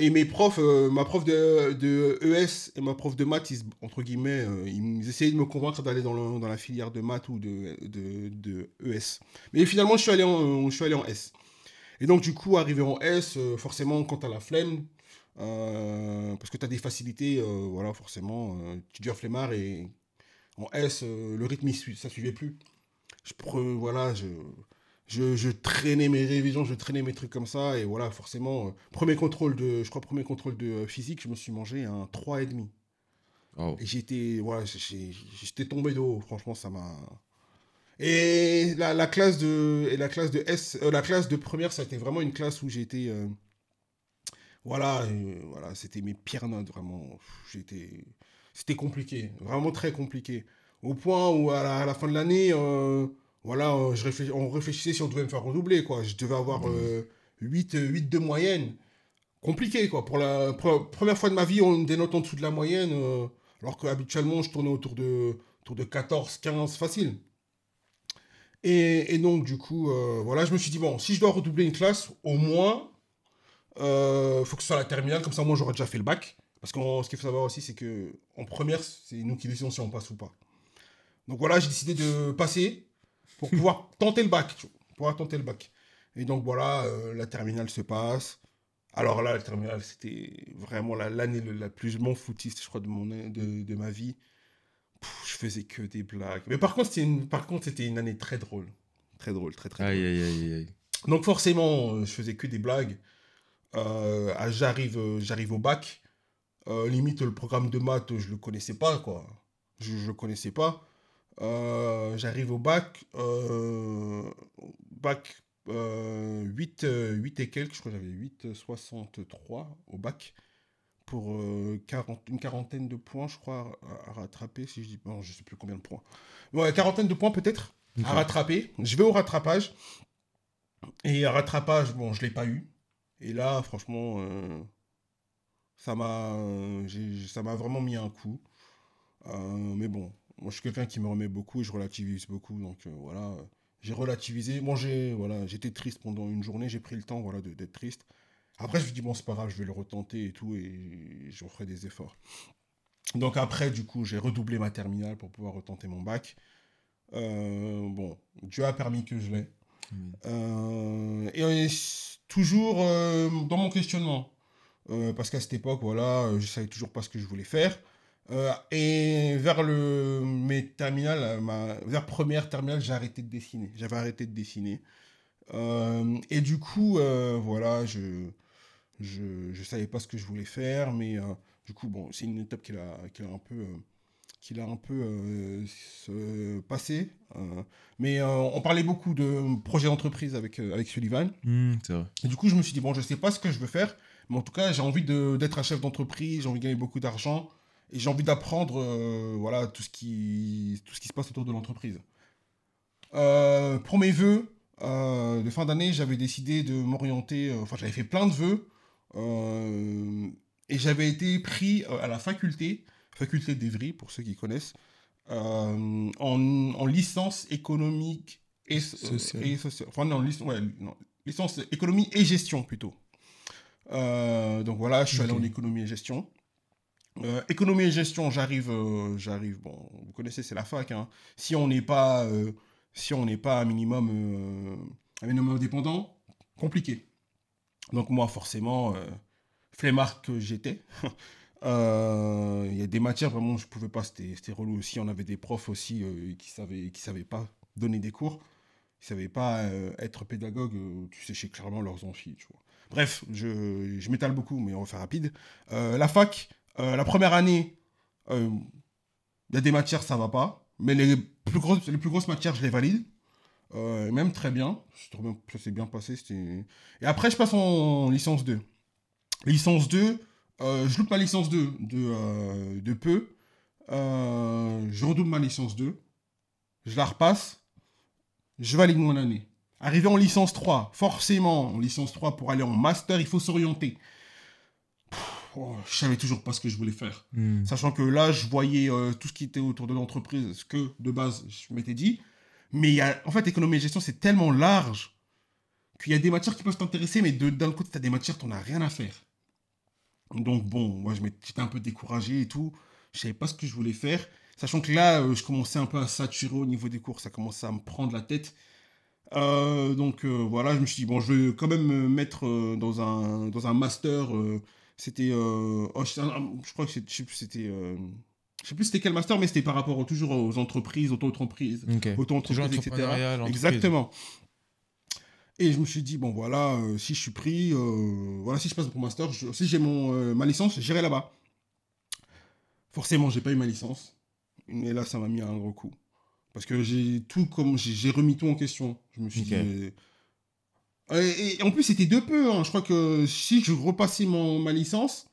Et mes profs, ma prof de ES et ma prof de maths, entre guillemets, ils essayaient de me convaincre d'aller dans la filière de maths ou de ES. Mais finalement, je suis allé en S. Et donc, du coup, arrivé en S, forcément, quand t'as la flemme, parce que t'as des facilités, voilà, forcément, tu deviens flemmard et en S, le rythme, ça suivait plus. Voilà, je traînais mes révisions, je traînais mes trucs comme ça, et voilà, forcément, premier contrôle de physique, je me suis mangé un 3,5. Oh. Et voilà, j'étais tombé de haut, franchement, ça m'a... Et la classe de S, la classe de première, ça a été vraiment une classe où j'ai été, voilà, voilà, c'était mes pires notes, vraiment. C'était compliqué, vraiment très compliqué. Au point où, à la fin de l'année, voilà, on réfléchissait si on devait me faire redoubler, quoi. Je devais avoir 8 de moyenne. Compliqué, quoi. Pour la première fois de ma vie, on des notes en dessous de la moyenne, alors qu'habituellement, je tournais autour de 14, 15, facile. Et donc, du coup, voilà, je me suis dit, bon, si je dois redoubler une classe, au moins, faut que ce soit la terminale, comme ça, moi, j'aurais déjà fait le bac. Parce que ce qu'il faut savoir aussi, c'est que en première, c'est nous qui décidons si on passe ou pas. Donc voilà, j'ai décidé de passer pour pouvoir tenter le bac. Pour pouvoir tenter le bac. Et donc voilà, la terminale se passe. Alors là, la terminale, c'était vraiment l'année la plus mon foutiste, je crois, de ma vie. Je faisais que des blagues. Mais par contre, c'était une année très drôle. Très drôle, très très Aïe, drôle. aïe, aïe, aïe. Donc forcément, je faisais que des blagues. J'arrive au bac. Limite, le programme de maths, je le connaissais pas, quoi. Je le connaissais pas. J'arrive au bac. Bac 8 et quelques, je crois que j'avais 8,63 au bac. Pour une quarantaine de points, je crois, à rattraper. Si je dis, bon, je sais plus combien de points. Ouais, quarantaine de points peut-être à Ok. rattraper. Je vais au rattrapage. Et à rattrapage, bon, je l'ai pas eu. Et là, franchement, ça m'a vraiment mis un coup. Mais bon, moi je suis quelqu'un qui me remet beaucoup et je relativise beaucoup. Donc voilà, j'ai relativisé. Bon, voilà, j'étais triste pendant une journée, j'ai pris le temps voilà, d'être triste. Après, je me dis, bon, c'est pas grave, je vais le retenter et tout, et je referai des efforts. Donc après, du coup, j'ai redoublé ma terminale pour pouvoir retenter mon bac. Bon, Dieu a permis que je l'ai. Toujours dans mon questionnement. Parce qu'à cette époque, voilà, je savais toujours pas ce que je voulais faire. Et mes terminales, vers première terminale, j'ai arrêté de dessiner. J'avais arrêté de dessiner. Et du coup, voilà, je savais pas ce que je voulais faire, mais du coup, bon, c'est une étape qu'il a un peu passé. Mais on parlait beaucoup de projet d'entreprise avec Sullivan. C'est vrai. Et du coup, je me suis dit, bon, je sais pas ce que je veux faire, mais en tout cas, j'ai envie d'être un chef d'entreprise, j'ai envie de gagner beaucoup d'argent, et j'ai envie d'apprendre voilà, tout ce qui se passe autour de l'entreprise. Pour mes vœux de fin d'année, j'avais décidé de m'orienter, enfin, j'avais fait plein de vœux, euh, et j'avais été pris à la faculté d'Evry, pour ceux qui connaissent, en licence économique Social. et sociale. Enfin, non, non, licence économie et gestion plutôt. Donc voilà, je suis allé Ok. en économie et gestion. Économie et gestion, bon, vous connaissez, c'est la fac, hein. Si on n'est pas, si on n'est pas un minimum dépendant, compliqué. Donc moi, forcément, flemmard que j'étais. Il y a des matières, vraiment, je pouvais pas, c'était relou aussi. On avait des profs aussi qui savaient pas donner des cours. Ils savaient pas être pédagogue, tu séchais clairement leurs amphis, tu vois. Bref, je m'étale beaucoup, mais on va faire rapide. La fac, la première année, il y a des matières, ça va pas. Mais les plus grosses matières, je les valide. Même très bien. Ça s'est bien passé. Et après, je passe en licence 2. Licence 2, je loupe ma licence 2 de peu. Je redouble ma licence 2. Je la repasse. Je valide mon année. Arrivé en licence 3, forcément, en licence 3, pour aller en master, il faut s'orienter. Je savais toujours pas ce que je voulais faire. Sachant que là, je voyais tout ce qui était autour de l'entreprise, ce que, de base, je m'étais dit. Mais en fait, économie et gestion, c'est tellement large qu'il y a des matières qui peuvent t'intéresser, mais d'un côté, tu as des matières, tu n'en as rien à faire. Donc bon, moi, j'étais un peu découragé et tout. Je savais pas ce que je voulais faire. Sachant que là, je commençais un peu à saturer au niveau des cours. Ça commençait à me prendre la tête. Donc voilà, je me suis dit, bon, je vais quand même me mettre dans un master. C'était, je crois que je sais plus, je sais plus c'était quel master, mais c'était par rapport toujours aux entreprises, auto-entreprises, Ok. Toujours auto-entreprises, etc. entrepreneurial, entreprise. Exactement. Et je me suis dit, bon voilà, si je suis pris, voilà, si je passe pour master, si j'ai ma licence, j'irai là-bas. Forcément, j'ai pas eu ma licence. Et là, ça m'a mis un gros coup. Parce que j'ai remis tout en question. Je me suis dit. Et en plus, c'était de peu. Hein. Je crois que si je repassais ma licence,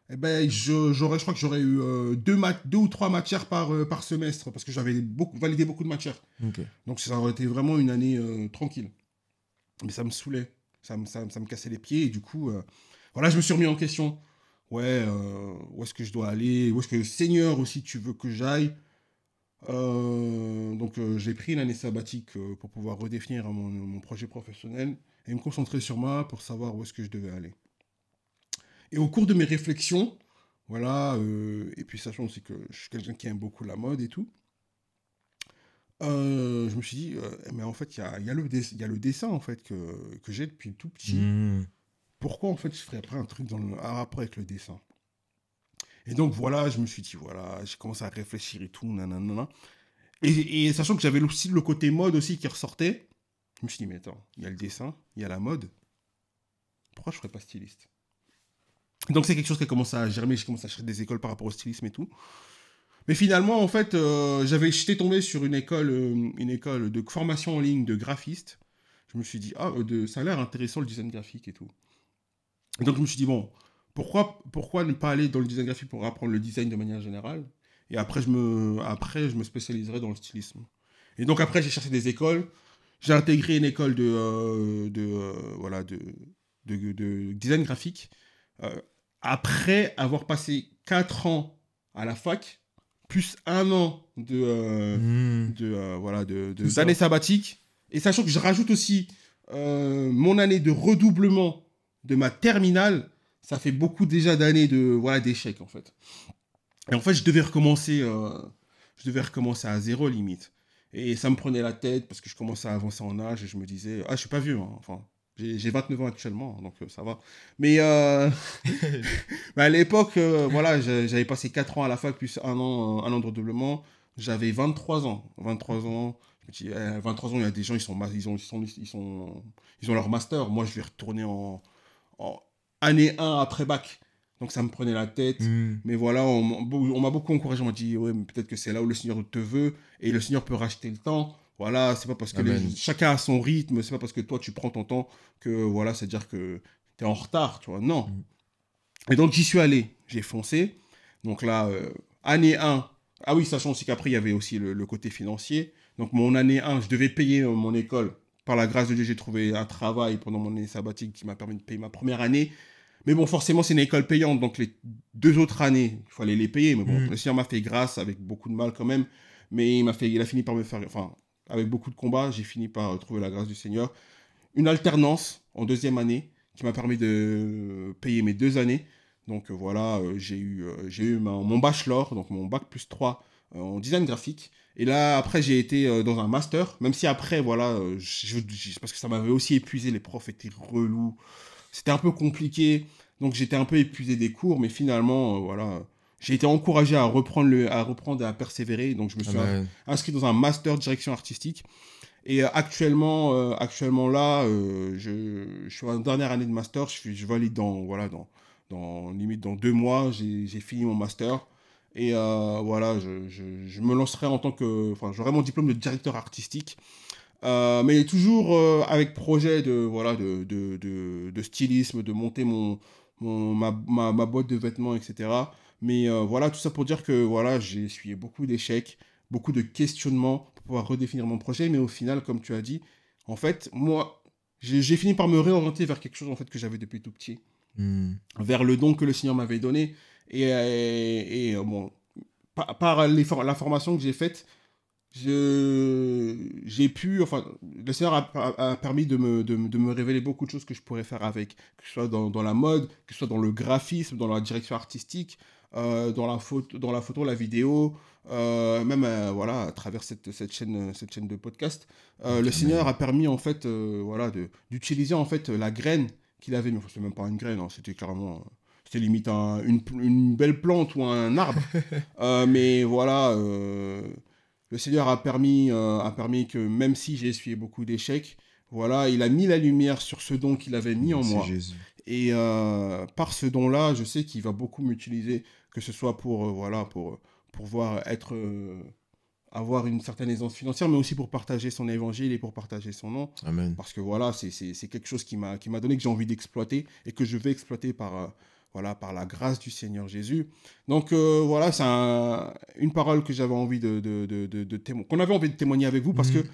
eh ben, je crois que j'aurais eu deux ou trois matières par semestre. Parce que j'avais validé beaucoup de matières. Okay. Donc ça aurait été vraiment une année tranquille. Mais ça me saoulait. Ça me cassait les pieds. Et du coup, voilà, je me suis remis en question. Ouais, où est-ce que je dois aller? Où est-ce que le Seigneur aussi tu veux que j'aille? Donc j'ai pris une année sabbatique pour pouvoir redéfinir mon projet professionnel et me concentrer sur moi pour savoir où est-ce que je devais aller. Et au cours de mes réflexions, voilà, et puis sachant aussi que je suis quelqu'un qui aime beaucoup la mode et tout, je me suis dit, mais en fait, il y a le dessin en fait que j'ai depuis tout petit. Pourquoi en fait je ferais après un truc à rapport avec le dessin? Et donc voilà, je me suis dit, voilà, j'ai commencé à réfléchir et tout, nanana. Et sachant que j'avais aussi le côté mode aussi qui ressortait, je me suis dit, mais attends, il y a le dessin, il y a la mode, pourquoi je ne ferais pas styliste? Donc c'est quelque chose qui a commencé à germer, j'ai commencé à chercher des écoles par rapport au stylisme et tout. Mais finalement, en fait, j'étais tombé sur une école de formation en ligne de graphiste. Je me suis dit, ça a l'air intéressant le design graphique et tout. Et donc je me suis dit, bon, pourquoi ne pas aller dans le design graphique pour apprendre le design de manière générale? Et après, je me spécialiserai dans le stylisme. Et donc après, j'ai cherché des écoles. J'ai intégré une école de design graphique. Après avoir passé 4 ans à la fac, plus 1 an d'année sabbatique. Et sachant que je rajoute aussi mon année de redoublement de ma terminale, ça fait beaucoup déjà d'années d'échecs en fait. Et en fait, je devais recommencer à zéro limite. Et ça me prenait la tête parce que je commençais à avancer en âge et je me disais, je suis pas vieux, hein. Enfin, j'ai 29 ans actuellement, donc ça va. Mais à l'époque, voilà, j'avais passé 4 ans à la fac plus 1 an de redoublement. J'avais 23 ans. 23 ans, je me dis, 23 ans, il y a des gens, ils ont leur master. Moi, je vais retourner en année 1 après bac. Donc ça me prenait la tête. Mais voilà, on m'a beaucoup encouragé. On m'a dit, ouais, mais peut-être que c'est là où le Seigneur te veut. Et le Seigneur peut racheter le temps. Voilà, c'est pas parce que chacun a son rythme. C'est pas parce que toi, tu prends ton temps que, voilà, c'est-à-dire que tu es en retard, tu vois. Non. Et donc, j'y suis allé. J'ai foncé. Donc là, année 1. Ah oui, sachant aussi qu'après, il y avait aussi le côté financier. Donc, mon année 1, je devais payer mon école. Par la grâce de Dieu, j'ai trouvé un travail pendant mon année sabbatique qui m'a permis de payer ma première année. Mais bon, forcément, c'est une école payante, donc les 2 autres années, il fallait les payer. Mais bon, le Seigneur m'a fait grâce avec beaucoup de mal quand même. Mais il a fini par me faire... Enfin, avec beaucoup de combats, j'ai fini par trouver la grâce du Seigneur. Une alternance en 2e année qui m'a permis de payer mes 2 années. Donc voilà, j'ai eu mon bachelor, donc mon bac plus 3 en design graphique. Et là, après, j'ai été dans un master. Même si après, voilà, parce que ça m'avait aussi épuisé, les profs étaient relous. C'était un peu compliqué. Donc j'étais un peu épuisé des cours, mais finalement, voilà, j'ai été encouragé à reprendre et à persévérer. Donc je me suis Amen. inscrit dans un master direction artistique. Et actuellement là, je suis en dernière année de master. Je valide limite dans 2 mois, j'ai fini mon master. Et voilà, je me lancerai en tant que, enfin, j'aurai mon diplôme de directeur artistique. Mais toujours avec projet de stylisme, de monter ma boîte de vêtements, etc. Mais voilà, tout ça pour dire que voilà, j'ai essuyé beaucoup d'échecs, beaucoup de questionnements pour pouvoir redéfinir mon projet. Mais au final, comme tu as dit, en fait, moi, j'ai fini par me réorienter vers quelque chose en fait, que j'avais depuis tout petit, Hmm. vers le don que le Seigneur m'avait donné. Bon, la formation que j'ai faite, j'ai pu, enfin, le Seigneur a permis de me révéler beaucoup de choses que je pourrais faire avec, que ce soit dans la mode, que ce soit dans le graphisme, dans la direction artistique, dans la photo, la vidéo, même voilà, à travers cette chaîne de podcast. Le Seigneur Amen. a permis en fait, voilà, d'utiliser en fait la graine qu'il avait, mais enfin, c'est même pas une graine, hein, c'était clairement, c'était limite une belle plante ou un arbre. Mais voilà, le Seigneur a permis que même si j'ai essuyé beaucoup d'échecs, voilà, il a mis la lumière sur ce don qu'il avait mis en Merci moi. Jésus. Et par ce don-là, je sais qu'il va beaucoup m'utiliser, que ce soit pour voir avoir une certaine aisance financière, mais aussi pour partager son évangile et pour partager son nom. Amen. Parce que voilà, c'est quelque chose qui m'a donné, que j'ai envie d'exploiter et que je vais exploiter voilà, par la grâce du Seigneur Jésus. Donc voilà, c'est une parole que j'avais envie qu'on avait envie de témoigner avec vous, parce Hmm. que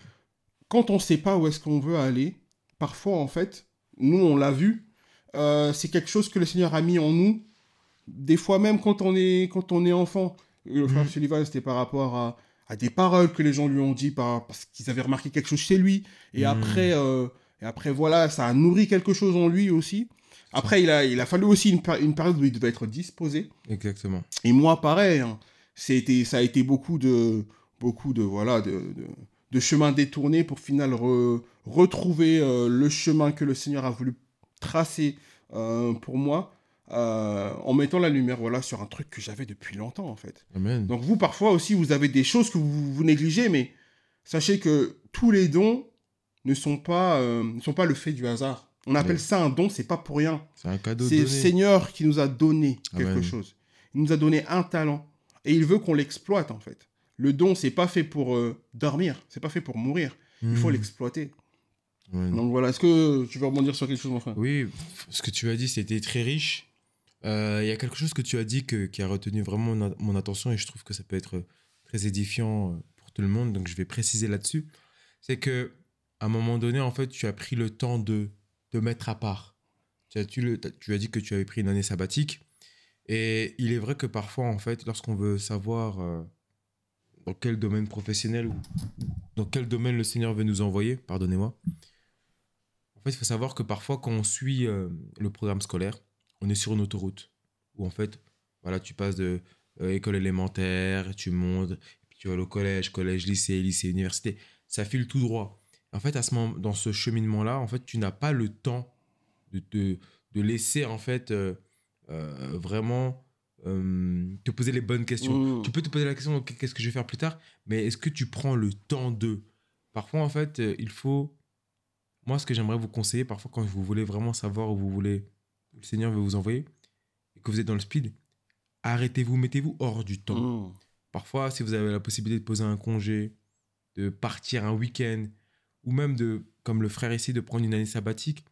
quand on ne sait pas où est-ce qu'on veut aller, parfois en fait, nous on l'a vu, c'est quelque chose que le Seigneur a mis en nous, des fois même quand on est enfant. Le frère Hmm. Sullivan, c'était par rapport à des paroles que les gens lui ont dit parce qu'ils avaient remarqué quelque chose chez lui. Et Hmm. après, voilà, ça a nourri quelque chose en lui aussi. C'est ça. Après, il a fallu aussi une période où il devait être disposé. Exactement. Et moi, pareil, hein, ça a été voilà, de chemins détournés pour final retrouver le chemin que le Seigneur a voulu tracer pour moi, en mettant la lumière, voilà, sur un truc que j'avais depuis longtemps, en fait. Amen. Donc vous, parfois aussi, vous avez des choses que vous négligez, mais sachez que tous les dons ne sont pas le fait du hasard. On appelle Yeah. ça un don, c'est pas pour rien. C'est un cadeau C'est le donné. Seigneur qui nous a donné quelque Amen. chose. Il nous a donné un talent. Et il veut qu'on l'exploite, en fait. Le don, c'est pas fait pour dormir. C'est pas fait pour mourir. Il faut Hmm. l'exploiter. Amen. Donc voilà, est-ce que tu veux rebondir sur quelque chose, mon frère? Oui, ce que tu as dit, c'était très riche. Il y a quelque chose que tu as dit qui a retenu vraiment mon attention et je trouve que ça peut être très édifiant pour tout le monde. Donc, je vais préciser là-dessus. C'est que à un moment donné, en fait, tu as pris le temps de mettre à part. Tu as dit que tu avais pris une année sabbatique. Et il est vrai que parfois, en fait, lorsqu'on veut savoir dans quel domaine professionnel ou dans quel domaine le Seigneur veut nous envoyer, pardonnez-moi, en fait, il faut savoir que parfois, quand on suit le programme scolaire, on est sur une autoroute où, en fait, voilà, tu passes de école élémentaire, tu montes, puis tu vas au collège, lycée, lycée, université. Ça file tout droit. En fait, dans ce cheminement-là, en fait, tu n'as pas le temps de laisser, en fait, vraiment te poser les bonnes questions. Tu Mmh. peux te poser la question, ok, qu'est-ce que je vais faire plus tard, mais est-ce que tu prends le temps de... Parfois, en fait, il faut moi, ce que j'aimerais vous conseiller, parfois, quand vous voulez vraiment savoir où vous voulez, où le Seigneur veut vous envoyer, et que vous êtes dans le speed, arrêtez-vous, mettez-vous hors du temps. Mmh. Parfois, si vous avez la possibilité de poser un congé, de partir un week-end, ou même de, comme le frère ici, de prendre une année sabbatique,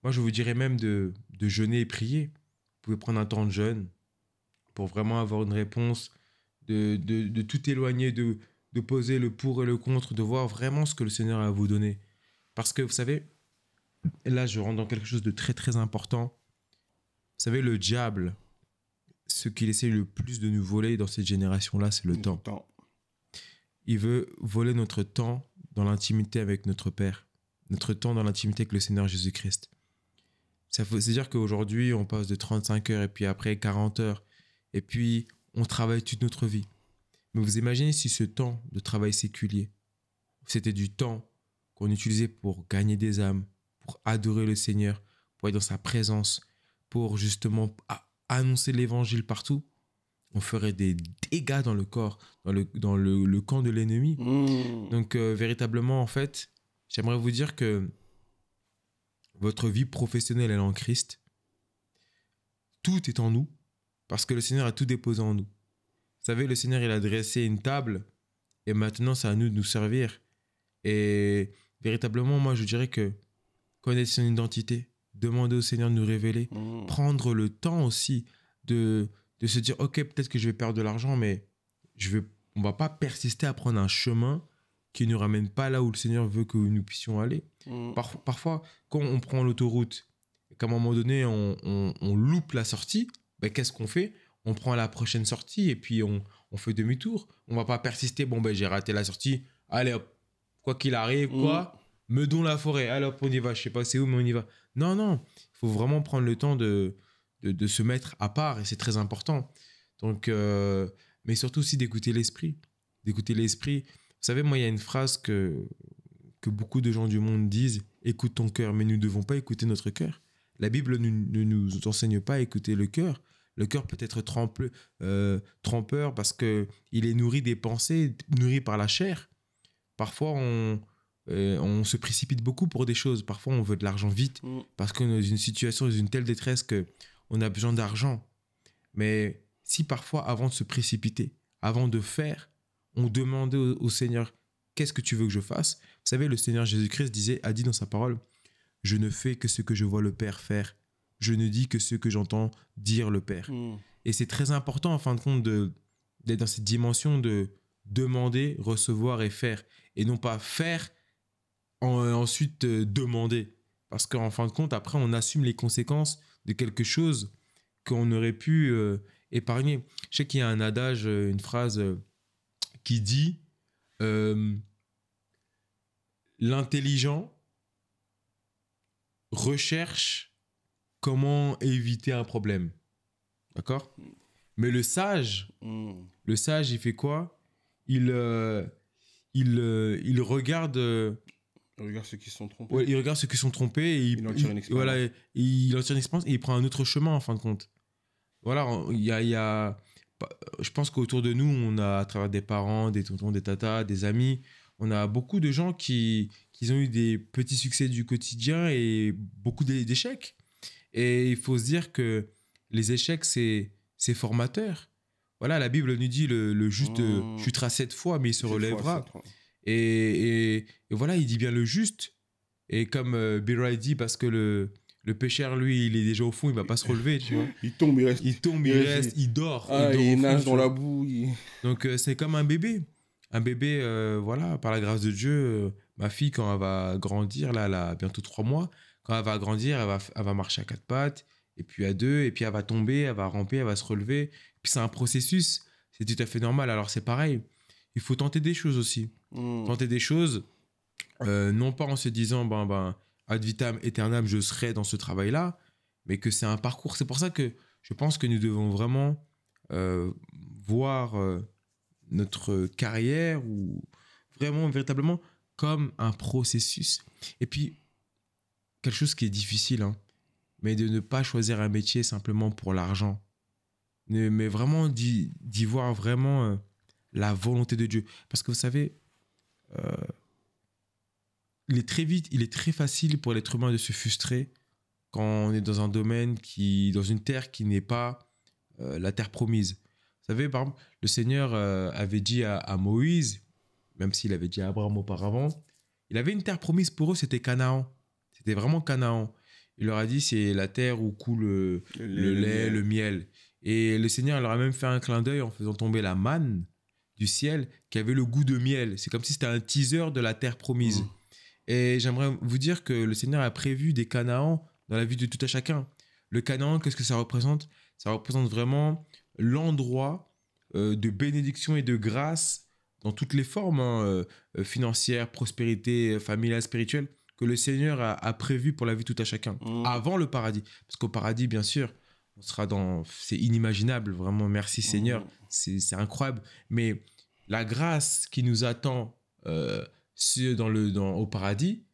moi, je vous dirais même de jeûner et prier. Vous pouvez prendre un temps de jeûne pour vraiment avoir une réponse, de tout éloigner, de poser le pour et le contre, de voir vraiment ce que le Seigneur a à vous donner. Parce que, vous savez, et là, je rentre dans quelque chose de très très important. Vous savez, le diable, ce qu'il essaie le plus de nous voler dans cette génération-là, c'est le Notre temps. temps. Il veut voler notre temps dans l'intimité avec notre Père, notre temps dans l'intimité avec le Seigneur Jésus-Christ. C'est-à-dire qu'aujourd'hui, on passe de 35 heures et puis après 40 heures, et puis on travaille toute notre vie. Mais vous imaginez si ce temps de travail séculier, c'était du temps qu'on utilisait pour gagner des âmes, pour adorer le Seigneur, pour être dans sa présence, pour justement annoncer l'évangile partout, on ferait des dégâts dans le corps, dans le camp de l'ennemi. Donc, véritablement, en fait, j'aimerais vous dire que votre vie professionnelle, elle est en Christ. Tout est en nous, parce que le Seigneur a tout déposé en nous. Vous savez, le Seigneur, il a dressé une table, et maintenant, c'est à nous de nous servir. Et véritablement, moi, je dirais que connaître son identité, demander au Seigneur de nous révéler, prendre le temps aussi de se dire, ok, peut-être que je vais perdre de l'argent, mais on ne va pas persister à prendre un chemin qui ne nous ramène pas là où le Seigneur veut que nous puissions aller. Parfois, quand on prend l'autoroute, qu'à un moment donné, on loupe la sortie, ben, qu'est-ce qu'on fait? On prend la prochaine sortie et puis on fait demi-tour. On ne va pas persister, bon, ben, j'ai raté la sortie, allez hop, quoi qu'il arrive, Meudon la forêt, allez hop, on y va, je ne sais pas c'est où, mais on y va. Non, il faut vraiment prendre le temps de se mettre à part et c'est très important. Donc, mais surtout aussi d'écouter l'esprit. D'écouter l'esprit. Vous savez, moi, il y a une phrase que beaucoup de gens du monde disent, écoute ton cœur, mais nous ne devons pas écouter notre cœur. La Bible ne nous enseigne pas à écouter le cœur. Le cœur peut être trompeur parce qu'il est nourri des pensées, nourri par la chair. Parfois, on se précipite beaucoup pour des choses. Parfois, on veut de l'argent vite parce qu'on est dans une situation, dans une telle détresse qu'on a besoin d'argent. Mais si parfois, avant de se précipiter, avant de faire, on demandait au Seigneur, qu'est-ce que tu veux que je fasse? Vous savez, le Seigneur Jésus-Christ a dit dans sa parole, je ne fais que ce que je vois le Père faire. Je ne dis que ce que j'entends dire le Père. Et c'est très important, en fin de compte, d'être dans cette dimension de demander, recevoir et faire. Et non pas faire, ensuite demander. Parce qu'en fin de compte, après, on assume les conséquences de quelque chose qu'on aurait pu épargner. Je sais qu'il y a un adage, une phrase qui dit l'intelligent recherche comment éviter un problème. D'accord? Mais le sage, il fait quoi? Il regarde... il regarde ceux qui sont trompés. Ouais, il regarde ceux qui sont trompés et il en tire une expérience. Voilà, il en tire une expérience et il prend un autre chemin en fin de compte. Voilà, je pense qu'autour de nous, on a à travers des parents, des tontons, des tatas, des amis, on a beaucoup de gens qui ont eu des petits succès du quotidien et beaucoup d'échecs. Et il faut se dire que les échecs, c'est formateur. Voilà, la Bible nous dit le juste chutera 7 fois, mais il se relèvera. Et voilà, il dit bien le juste. Et comme Bira dit, parce que le pécheur, lui, il est déjà au fond, il ne va pas se relever, tu vois. Il tombe, il reste. Il dort. Il nage dans la boue. Donc, c'est comme un bébé. Un bébé, voilà, par la grâce de Dieu, ma fille, quand elle va grandir, là, elle a bientôt 3 mois, quand elle va grandir, elle va marcher à 4 pattes, et puis à 2, et puis elle va tomber, elle va ramper, elle va se relever. Puis c'est un processus, c'est tout à fait normal. Alors, c'est pareil, il faut tenter des choses aussi. Tenter des choses, non pas en se disant, ad vitam aeternam, je serai dans ce travail-là, mais que c'est un parcours. C'est pour ça que je pense que nous devons vraiment voir notre carrière ou vraiment, véritablement, comme un processus. Et puis, quelque chose qui est difficile, mais de ne pas choisir un métier simplement pour l'argent, mais vraiment d'y voir vraiment la volonté de Dieu. Parce que vous savez, il est très facile pour l'être humain de se frustrer quand on est dans un domaine dans une terre qui n'est pas la terre promise. Vous savez, par exemple, le Seigneur avait dit à Moïse, même s'il avait dit à Abraham auparavant, il avait une terre promise pour eux, c'était Canaan. C'était vraiment Canaan. Il leur a dit, c'est la terre où coule le lait, le miel. Et le Seigneur leur a même fait un clin d'œil en faisant tomber la manne du ciel qui avait le goût de miel. C'est comme si c'était un teaser de la terre promise. Et j'aimerais vous dire que le Seigneur a prévu des Canaans dans la vie de tout un chacun. Le Canaan, qu'est-ce que ça représente? Ça représente vraiment l'endroit de bénédiction et de grâce dans toutes les formes, financières, prospérité, familiale, spirituelle, que le Seigneur a prévu pour la vie de tout un chacun, avant le paradis. Parce qu'au paradis, bien sûr, on sera c'est inimaginable, vraiment, merci Seigneur, c'est incroyable. Mais la grâce qui nous attend au paradis,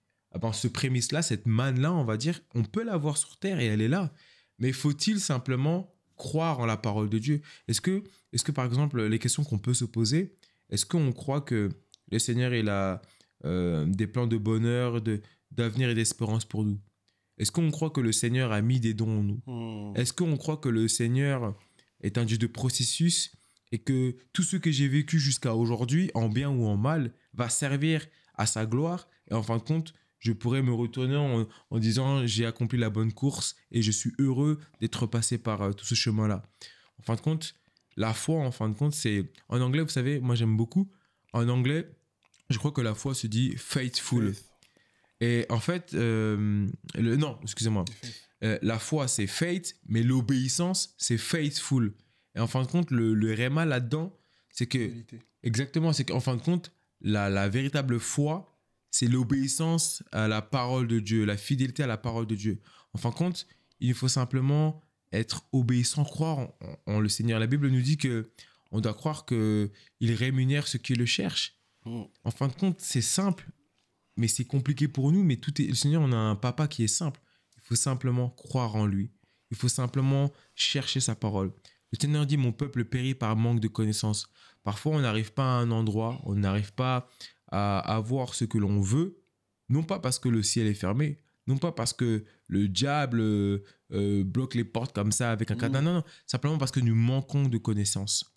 ce prémisse-là, cette manne-là, on va dire, on peut la voir sur terre et elle est là. Mais faut-il simplement croire en la parole de Dieu? Est-ce que, par exemple, les questions qu'on peut se poser, est-ce qu'on croit que le Seigneur, il a des plans de bonheur, d'avenir et d'espérance pour nous? Est-ce qu'on croit que le Seigneur a mis des dons en nous? Est-ce qu'on croit que le Seigneur est un Dieu de processus et que tout ce que j'ai vécu jusqu'à aujourd'hui, en bien ou en mal, va servir à sa gloire? Et en fin de compte, je pourrais me retourner en disant j'ai accompli la bonne course et je suis heureux d'être passé par tout ce chemin-là. En fin de compte, la foi, en fin de compte, c'est... En anglais, vous savez, moi j'aime beaucoup. En anglais, je crois que la foi se dit faithful. Faith. Et en fait, non, excusez-moi. La foi, c'est faith, mais l'obéissance, c'est faithful. Et en fin de compte, le réma là-dedans, c'est que... Fidélité. Exactement, c'est qu'en fin de compte, la véritable foi, c'est l'obéissance à la parole de Dieu, la fidélité à la parole de Dieu. En fin de compte, il faut simplement être obéissant, croire en le Seigneur. La Bible nous dit que on doit croire qu'il rémunère ceux qui le cherchent. En fin de compte, c'est simple, mais c'est compliqué pour nous. Mais tout est, le Seigneur, on a un papa qui est simple. Il faut simplement croire en lui. Il faut simplement chercher sa parole. Le Seigneur dit, mon peuple périt par manque de connaissance. Parfois, on n'arrive pas à un endroit, on n'arrive pas à avoir ce que l'on veut, non pas parce que le ciel est fermé, non pas parce que le diable bloque les portes comme ça avec un cadenas, non, simplement parce que nous manquons de connaissances.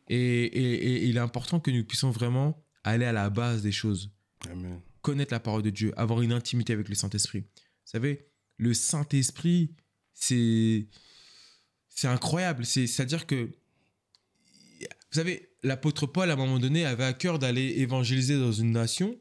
Et il est important que nous puissions vraiment aller à la base des choses. Amen. Connaître la parole de Dieu, avoir une intimité avec le Saint-Esprit. Vous savez, le Saint-Esprit, c'est incroyable. C'est-à-dire que, vous savez, l'apôtre Paul, à un moment donné, avait à cœur d'aller évangéliser dans une nation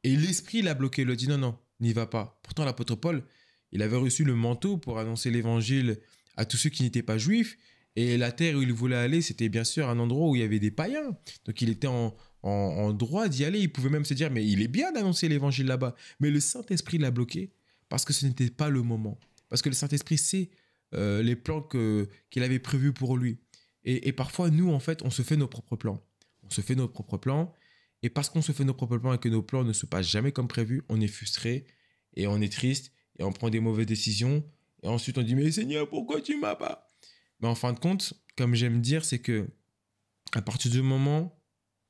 et l'Esprit l'a bloqué. Il lui a dit non, non, n'y va pas. Pourtant, l'apôtre Paul, il avait reçu le manteau pour annoncer l'évangile à tous ceux qui n'étaient pas juifs. Et la terre où il voulait aller, c'était bien sûr un endroit où il y avait des païens. Donc, il était en droit d'y aller. Il pouvait même se dire, mais il est bien d'annoncer l'évangile là-bas. Mais le Saint-Esprit l'a bloqué parce que ce n'était pas le moment. Parce que le Saint-Esprit sait les plans qu'il avait prévus pour lui. Et parfois, nous, en fait, on se fait nos propres plans. On se fait nos propres plans. Et parce qu'on se fait nos propres plans et que nos plans ne se passent jamais comme prévu, on est frustré et on est triste et on prend des mauvaises décisions. Et ensuite, on dit, mais Seigneur, pourquoi tu m'as pas? Mais en fin de compte, comme j'aime dire, c'est que à partir du moment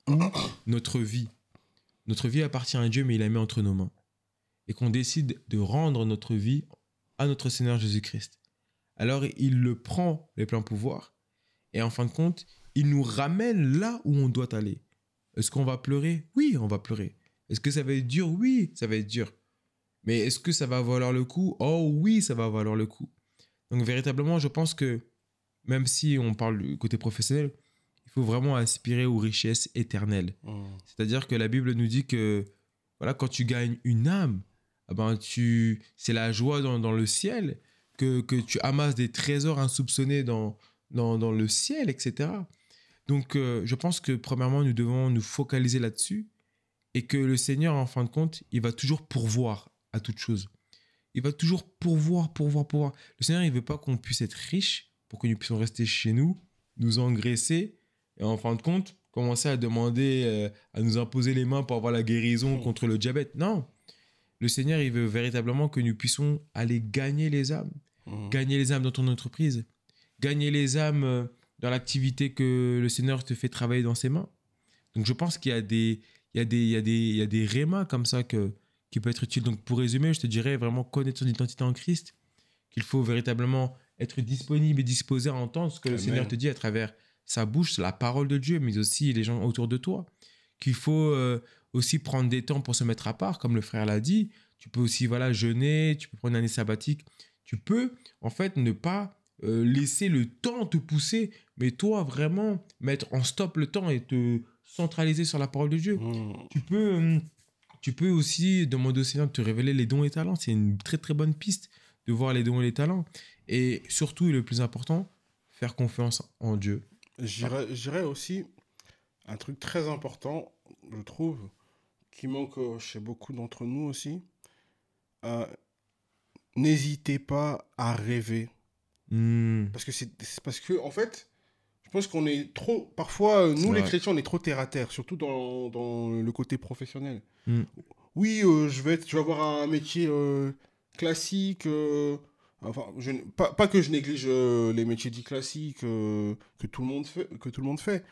où notre vie appartient à Dieu, mais il la met entre nos mains, et qu'on décide de rendre notre vie à notre Seigneur Jésus-Christ, alors il le prend, les pleins pouvoirs, et en fin de compte, il nous ramène là où on doit aller. Est-ce qu'on va pleurer? Oui, on va pleurer. Est-ce que ça va être dur? Oui, ça va être dur. Mais est-ce que ça va valoir le coup? Oh oui, ça va valoir le coup. Donc véritablement, je pense que même si on parle du côté professionnel, il faut vraiment aspirer aux richesses éternelles. C'est-à-dire que la Bible nous dit que voilà, quand tu gagnes une âme, eh ben c'est la joie dans le ciel, que tu amasses des trésors insoupçonnés dans le ciel, etc. Donc, je pense que premièrement, nous devons nous focaliser là-dessus et que le Seigneur, en fin de compte, il va toujours pourvoir à toute chose. Il va toujours pourvoir. Le Seigneur, il ne veut pas qu'on puisse être riche pour que nous puissions rester chez nous, nous engraisser et en fin de compte, commencer à demander, à nous imposer les mains pour avoir la guérison contre le diabète. Non, le Seigneur, il veut véritablement que nous puissions aller gagner les âmes. Gagner les âmes dans ton entreprise. Gagner les âmes dans l'activité que le Seigneur te fait travailler dans ses mains. Donc, je pense qu'il y a des rémas comme ça qui peuvent être utiles. Donc, pour résumer, je te dirais vraiment connaître son identité en Christ, qu'il faut véritablement être disponible et disposé à entendre ce que le Seigneur te dit à travers sa bouche, la parole de Dieu, mais aussi les gens autour de toi. Qu'il faut aussi prendre des temps pour se mettre à part, comme le frère l'a dit. Tu peux aussi jeûner, tu peux prendre une année sabbatique. Tu peux, en fait, ne pas laisser le temps te pousser, mais toi, vraiment, mettre en stop le temps et te centraliser sur la parole de Dieu. Tu peux aussi demander au Seigneur de te révéler les dons et talents. C'est une très, très bonne piste de voir les dons et les talents. Et surtout, et le plus important, faire confiance en Dieu. J'irais aussi un truc très important, je trouve, qui manque chez beaucoup d'entre nous aussi. N'hésitez pas à rêver. Parce que, en fait, je pense qu'on est trop... Parfois, nous, les chrétiens, on est trop terre à terre, surtout dans le côté professionnel. Oui, je vais avoir un métier classique, Enfin, pas que je néglige les métiers dits classiques que tout le monde fait.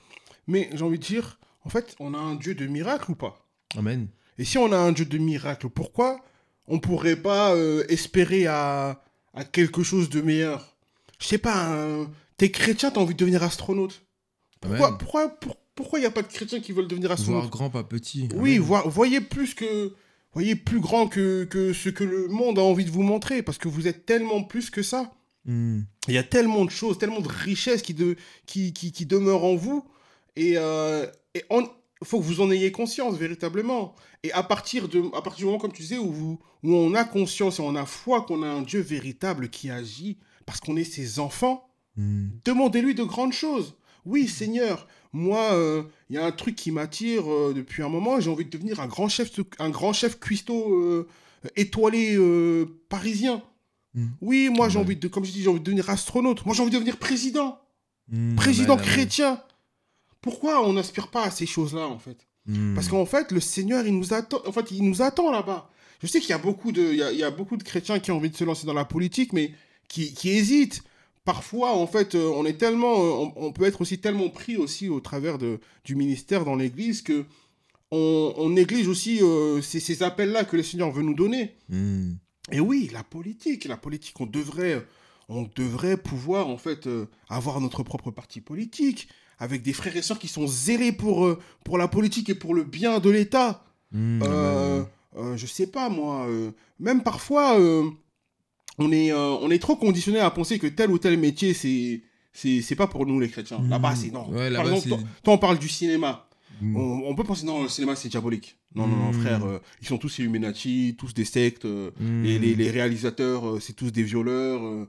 Mais j'ai envie de dire, en fait, on a un Dieu de miracle ou pas? Amen. Et si on a un Dieu de miracle, pourquoi on pourrait pas espérer à quelque chose de meilleur? Je sais pas, t'es chrétien, t'as envie de devenir astronaute. Amen. Pourquoi il n'y a pas de chrétiens qui veulent devenir Voir astronaute? grand, pas petit. Oui, Amen. voyez plus grand que ce que le monde a envie de vous montrer, parce que vous êtes tellement plus que ça. Hmm. Il y a tellement de choses, tellement de richesses qui demeurent en vous. Et faut que vous en ayez conscience, véritablement. Et à partir du moment, comme tu disais, où on a conscience et on a foi qu'on a un Dieu véritable qui agit, parce qu'on est ses enfants, Hmm. demandez-lui de grandes choses. Oui, Seigneur, moi, il y a un truc qui m'attire depuis un moment. J'ai envie de devenir un grand chef cuistot étoilé parisien. Hmm. Oui, moi, Amen. comme je dis, j'ai envie de devenir astronaute. Moi, j'ai envie de devenir président. Hmm. Président Amen. Amen. chrétien. Pourquoi on n'aspire pas à ces choses-là, en fait? Hmm. Parce qu'en fait, le Seigneur, il nous attend. En fait, il nous attend là-bas. Je sais qu'il y a il y a beaucoup de chrétiens qui ont envie de se lancer dans la politique, mais qui hésitent. Parfois, en fait, on est tellement, on peut être aussi tellement pris aussi au travers du ministère dans l'Église que on néglige aussi ces appels-là que le Seigneur veut nous donner. Hmm. Et oui, la politique, on devrait pouvoir en fait avoir notre propre parti politique avec des frères et sœurs qui sont zélés pour la politique et pour le bien de l'État. Hmm. Euh, Amen. je sais pas moi, même parfois on est trop conditionné à penser que tel ou tel métier c'est pas pour nous les chrétiens. Là-bas Hmm. c'est non. Ouais, Par là-bas, exemple, c'est. toi, on parle du cinéma. Hmm. On peut penser non, le cinéma c'est diabolique. Non, non, non, frère, Hmm. ils sont tous Illuminati, tous des sectes. Hmm. Les réalisateurs, c'est tous des violeurs.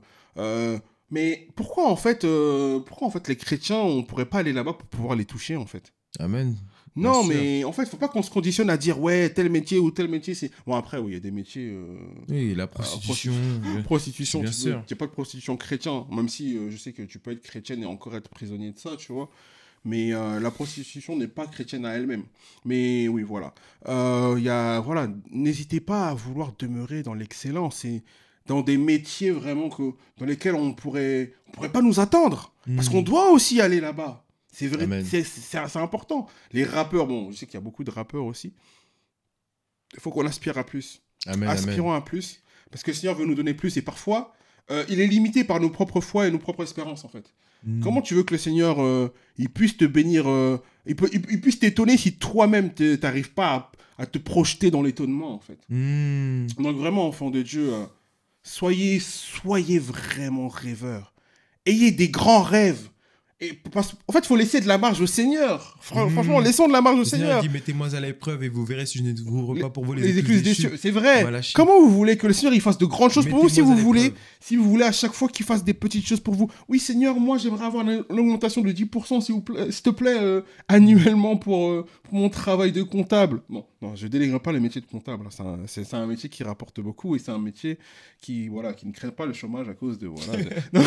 Mais pourquoi en fait les chrétiens, on pourrait pas aller là-bas pour pouvoir les toucher en fait? Amen. Bien Non, sûr. mais en fait, faut pas qu'on se conditionne à dire ouais, tel métier ou tel métier, c'est. Bon, après, oui, il y a des métiers. Oui, la Euh, prostitution. prostitution, Bien tu veux. Il sûr. n'y a pas de prostitution chrétienne, même si je sais que tu peux être chrétienne et encore être prisonnier de ça, tu vois. Mais la prostitution n'est pas chrétienne à elle-même. Mais oui, voilà. Voilà, n'hésitez pas à vouloir demeurer dans l'excellence et dans des métiers vraiment dans lesquels on pourrait pas nous attendre. Parce qu'on Hmm. doit aussi aller là-bas. C'est vrai, Amen. c'est important. Les rappeurs, bon, je sais qu'il y a beaucoup de rappeurs aussi. Il faut qu'on aspire à plus. Amen. Amen. Aspirons à plus. Parce que le Seigneur veut nous donner plus. Et parfois, il est limité par nos propres foi et nos propres espérances, en fait. Hmm. Comment tu veux que le Seigneur, il puisse te bénir, il puisse t'étonner si toi-même, t'arrives pas à te projeter dans l'étonnement, en fait. Hmm. Donc vraiment, enfants de Dieu, soyez vraiment rêveurs. Ayez des grands rêves. En fait, il faut laisser de la marge au Seigneur. Franchement, Hmm. laissons de la marge au Le Seigneur Seigneur. dit, mettez-moi à l'épreuve et vous verrez si je ne vous ouvre pas pour vous les Écluses écluses des des cieux. cieux, c'est vrai. Voilà, chi- Comment vous voulez que le Seigneur il fasse de grandes choses pour vous Mettez-moi à l'épreuve. si vous voulez à chaque fois qu'il fasse des petites choses pour vous? Oui, Seigneur, moi j'aimerais avoir une augmentation de 10%, s'il te plaît, annuellement pour mon travail de comptable. Bon, non, je délègue pas le métier de comptable. Hein. C'est un métier qui rapporte beaucoup et c'est un métier qui ne crée pas le chômage à cause de. Voilà, non.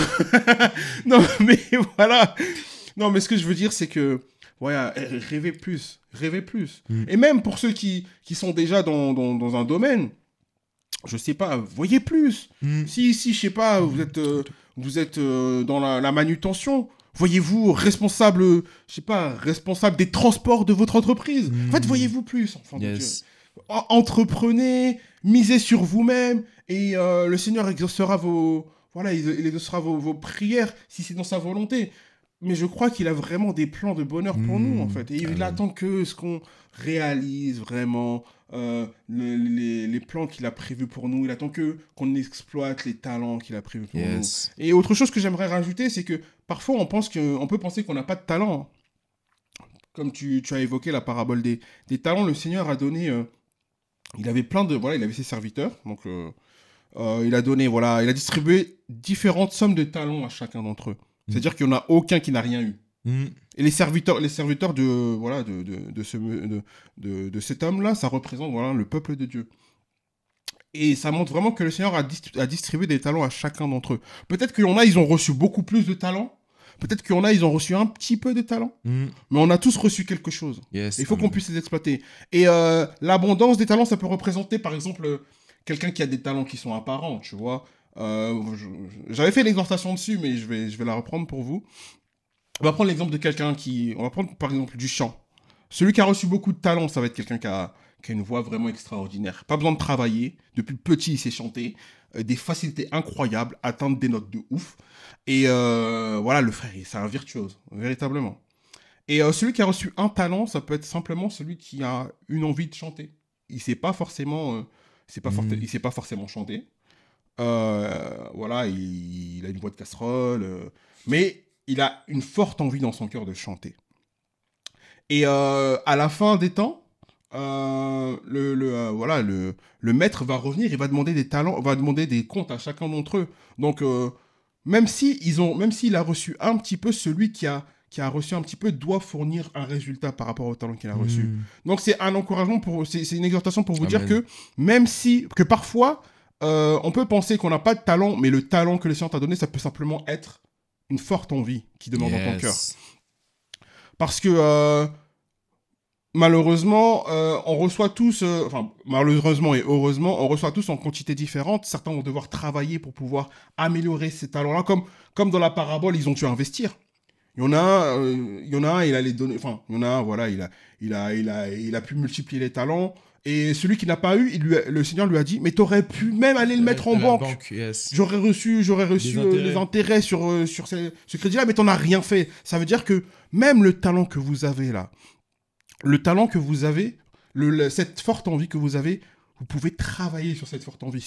Non, mais voilà. Non, mais ce que je veux dire, c'est que. Voilà, rêvez plus. Rêvez plus. Mm. Et même pour ceux qui sont déjà dans un domaine, je sais pas, voyez plus. Hmm. Si, je sais pas, vous êtes dans la manutention, voyez-vous responsable, je sais pas, responsable des transports de votre entreprise. Mm. En fait, voyez-vous plus, enfant de Dieu. Yes. Entreprenez, misez sur vous-même et le Seigneur exaucera il exaucera vos prières si c'est dans sa volonté. Mais je crois qu'il a vraiment des plans de bonheur pour nous, en fait. Et il Amen. attend que ce qu'on réalise vraiment, les plans qu'il a prévus pour nous. Il attend qu'on exploite les talents qu'il a prévus pour Yes. nous. Et autre chose que j'aimerais rajouter, c'est que parfois on peut penser qu'on n'a pas de talent. Comme tu as évoqué la parabole des talents, le Seigneur a donné... il avait il avait ses serviteurs. Donc, il a distribué différentes sommes de talents à chacun d'entre eux. C'est-à-dire qu'il n'y en a aucun qui n'a rien eu. Hmm. Et les serviteurs de cet homme-là, ça représente le peuple de Dieu. Et ça montre vraiment que le Seigneur a distribué des talents à chacun d'entre eux. Peut-être qu'il y en a, ils ont reçu beaucoup plus de talents. Peut-être qu'il y en a, ils ont reçu un petit peu de talents. Hmm. Mais on a tous reçu quelque chose. Yes. Il faut Amen. qu'on puisse les exploiter. Et l'abondance des talents, ça peut représenter, par exemple, quelqu'un qui a des talents qui sont apparents, tu vois. J'avais fait l'exhortation dessus, mais je vais la reprendre pour vous. On va prendre l'exemple de quelqu'un qui... On va prendre par exemple du chant. Celui qui a reçu beaucoup de talent, ça va être quelqu'un qui a une voix vraiment extraordinaire. Pas besoin de travailler. Depuis petit, il sait chanter. Des facilités incroyables, atteindre des notes de ouf. Et voilà, le frère, c'est un virtuose, véritablement. Et celui qui a reçu un talent, ça peut être simplement celui qui a une envie de chanter. Il sait pas forcément, il sait pas forcément chanter. Voilà, il a une voix de casserole, mais il a une forte envie dans son cœur de chanter. Et à la fin des temps, voilà, le maître va revenir, il va demander des talents, va demander des comptes à chacun d'entre eux. Donc, même s'il a reçu un petit peu, celui qui a reçu un petit peu doit fournir un résultat par rapport au talent qu'il a reçu. Donc, c'est un encouragement, c'est une exhortation pour vous dire que même si, que parfois, on peut penser qu'on n'a pas de talent, mais le talent que le Seigneur t'a donné, ça peut simplement être une forte envie qui demande dans ton cœur. Parce que malheureusement, on reçoit tous, enfin malheureusement et heureusement, on reçoit tous en quantité différente. Certains vont devoir travailler pour pouvoir améliorer ces talents-là, comme dans la parabole, ils ont dû investir. Il y en a un, il a les données, enfin, il y en a un, voilà, il a pu multiplier les talents. Et celui qui n'a pas eu, le Seigneur lui a dit, mais t'aurais pu même aller le mettre en banque. Yes. J'aurais reçu les intérêts sur ce crédit-là, mais t'en as rien fait. Ça veut dire que même le talent que vous avez là, le talent que vous avez, cette forte envie que vous avez, vous pouvez travailler sur cette forte envie.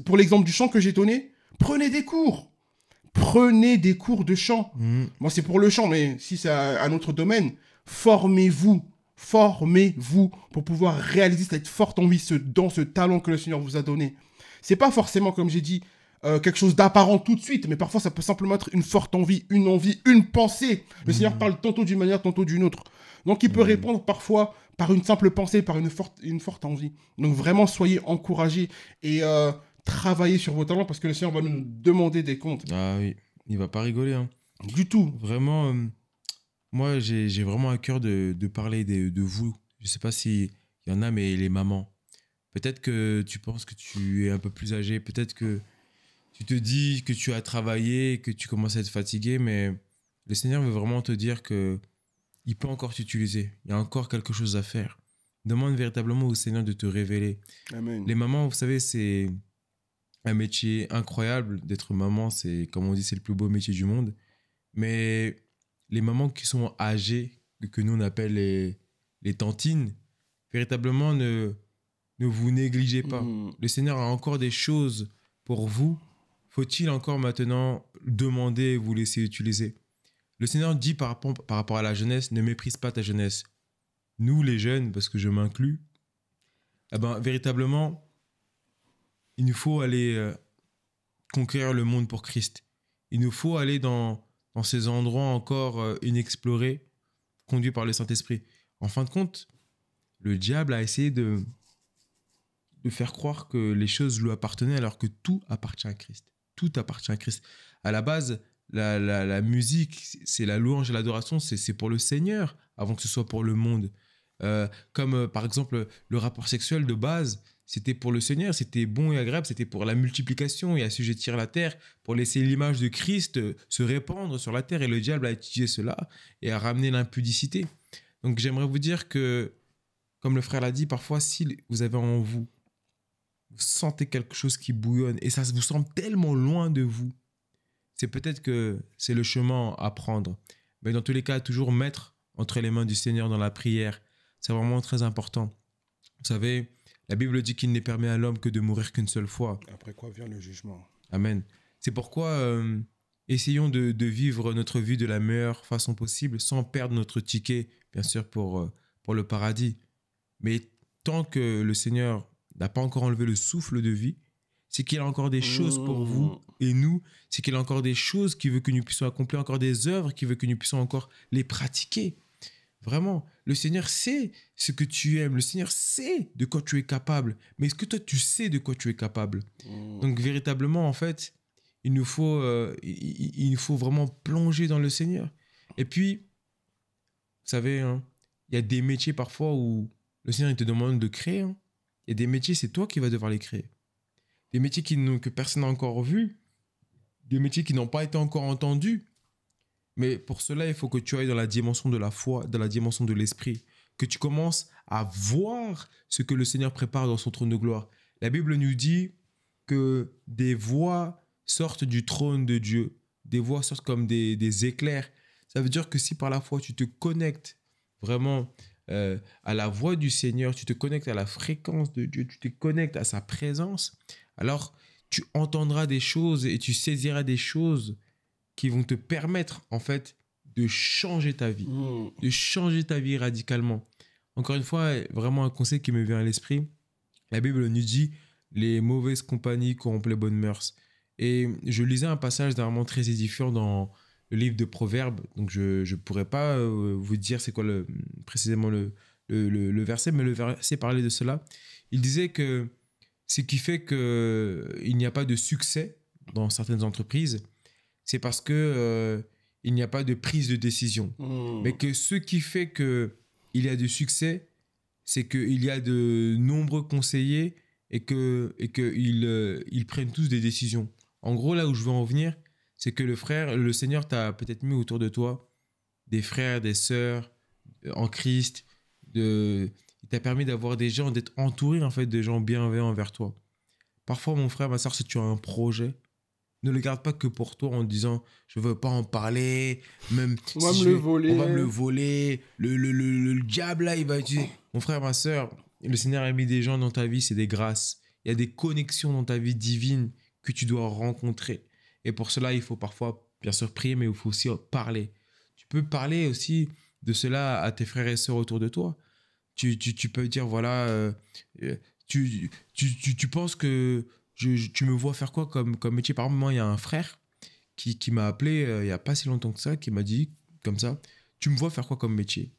Pour l'exemple du chant que j'ai donné, prenez des cours. Prenez des cours de chant. Moi, c'est pour le chant, mais si c'est un autre domaine, formez-vous. Formez-vous pour pouvoir réaliser cette forte envie, ce talent que le Seigneur vous a donné. C'est pas forcément, comme j'ai dit, quelque chose d'apparent tout de suite, mais parfois ça peut simplement être une forte envie, une pensée. Le Seigneur parle tantôt d'une manière, tantôt d'une autre. Donc il peut répondre parfois par une simple pensée, par une forte envie. Donc vraiment, soyez encouragés et travaillez sur vos talents parce que le Seigneur va nous demander des comptes. Ah oui, il va pas rigoler. Hein. Du tout. Vraiment, moi j'ai vraiment à cœur de parler de vous. Je sais pas s'il y en a, mais les mamans. Peut-être que tu penses que tu es un peu plus âgé, peut-être que tu te dis que tu as travaillé, que tu commences à être fatigué, mais le Seigneur veut vraiment te dire que il peut encore t'utiliser. Il y a encore quelque chose à faire. Demande véritablement au Seigneur de te révéler. Amen. Les mamans, vous savez, c'est un métier incroyable. D'être maman, c'est, comme on dit, c'est le plus beau métier du monde. Mais les mamans qui sont âgées, que nous on appelle les tantines, véritablement ne vous négligez pas. Le Seigneur a encore des choses pour vous. Faut-il encore maintenant demander et vous laisser utiliser? Le Seigneur dit par rapport à la jeunesse, ne méprise pas ta jeunesse. Nous, les jeunes, parce que je m'inclus, eh ben, véritablement, il nous faut aller conquérir le monde pour Christ. Il nous faut aller dans ces endroits encore inexplorés, conduits par le Saint-Esprit. En fin de compte, le diable a essayé de faire croire que les choses lui appartenaient alors que tout appartient à Christ. Tout appartient à Christ. À la base, la musique, c'est la louange et l'adoration, c'est pour le Seigneur avant que ce soit pour le monde. Comme par exemple le rapport sexuel de base, c'était pour le Seigneur, c'était bon et agréable, c'était pour la multiplication et assujettir la terre, pour laisser l'image de Christ se répandre sur la terre. Et le diable a utilisé cela et a ramené l'impudicité. Donc j'aimerais vous dire que, comme le frère l'a dit, parfois si vous avez en vous, vous sentez quelque chose qui bouillonne et ça vous semble tellement loin de vous, c'est peut-être que c'est le chemin à prendre. Mais dans tous les cas, toujours mettre entre les mains du Seigneur dans la prière, c'est vraiment très important. Vous savez, la Bible dit qu'il n'est permis à l'homme que de mourir qu'une seule fois. Après quoi vient le jugement. Amen. C'est pourquoi essayons de vivre notre vie de la meilleure façon possible sans perdre notre ticket, bien sûr, pour le paradis. Mais tant que le Seigneur n'a pas encore enlevé le souffle de vie, c'est qu'il a encore des choses pour vous et nous, c'est qu'il a encore des choses qu'il veut que nous puissions accomplir, encore des œuvres qu'il veut que nous puissions encore les pratiquer. Vraiment, le Seigneur sait ce que tu aimes, le Seigneur sait de quoi tu es capable, mais est-ce que toi tu sais de quoi tu es capable? Donc véritablement, en fait, il nous faut vraiment plonger dans le Seigneur. Et puis, vous savez, hein, il y a des métiers parfois où le Seigneur il te demande de créer. Hein. Il y a des métiers, c'est toi qui vas devoir les créer. des métiers que personne n'a encore vus, des métiers qui n'ont pas été encore entendus. Mais pour cela, il faut que tu ailles dans la dimension de la foi, dans la dimension de l'esprit, que tu commences à voir ce que le Seigneur prépare dans son trône de gloire. La Bible nous dit que des voix sortent du trône de Dieu, des voix sortent comme des éclairs. Ça veut dire que si par la foi, tu te connectes vraiment à la voix du Seigneur, tu te connectes à la fréquence de Dieu, tu te connectes à sa présence, alors tu entendras des choses et tu saisiras des choses qui vont te permettre, en fait, de changer ta vie, de changer ta vie radicalement. Encore une fois, vraiment un conseil qui me vient à l'esprit, la Bible nous dit les mauvaises compagnies corrompent les bonnes mœurs. Et je lisais un passage vraiment très édifiant dans le livre de Proverbes. Donc, je ne pourrais pas vous dire c'est quoi précisément le verset, mais le verset parlait de cela. Il disait que ce qui fait qu'il n'y a pas de succès dans certaines entreprises, c'est parce que il n'y a pas de prise de décision. Mais que ce qui fait qu'il y a du succès, c'est qu'il y a de nombreux conseillers et qu'ils prennent tous des décisions. En gros, là où je veux en venir, c'est que le Seigneur t'a peut-être mis autour de toi des frères, des sœurs en Christ. Il t'a permis d'avoir des gens, d'être entouré en fait de gens bienveillants envers toi. Parfois, mon frère, ma sœur, si tu as un projet, ne le garde pas que pour toi en disant je veux pas en parler, même on va me le voler, le diable là, il va utiliser. Mon frère, ma sœur, le Seigneur a mis des gens dans ta vie, c'est des grâces. Il y a des connexions dans ta vie divine que tu dois rencontrer. Et pour cela, il faut parfois, bien sûr, prier, mais il faut aussi parler. Tu peux parler aussi de cela à tes frères et sœurs autour de toi. Tu peux dire, voilà, tu penses que tu me vois faire quoi comme métier? Par exemple, moi, il y a un frère qui m'a appelé il n'y a pas si longtemps que ça, qui m'a dit comme ça, tu me vois faire quoi comme métier?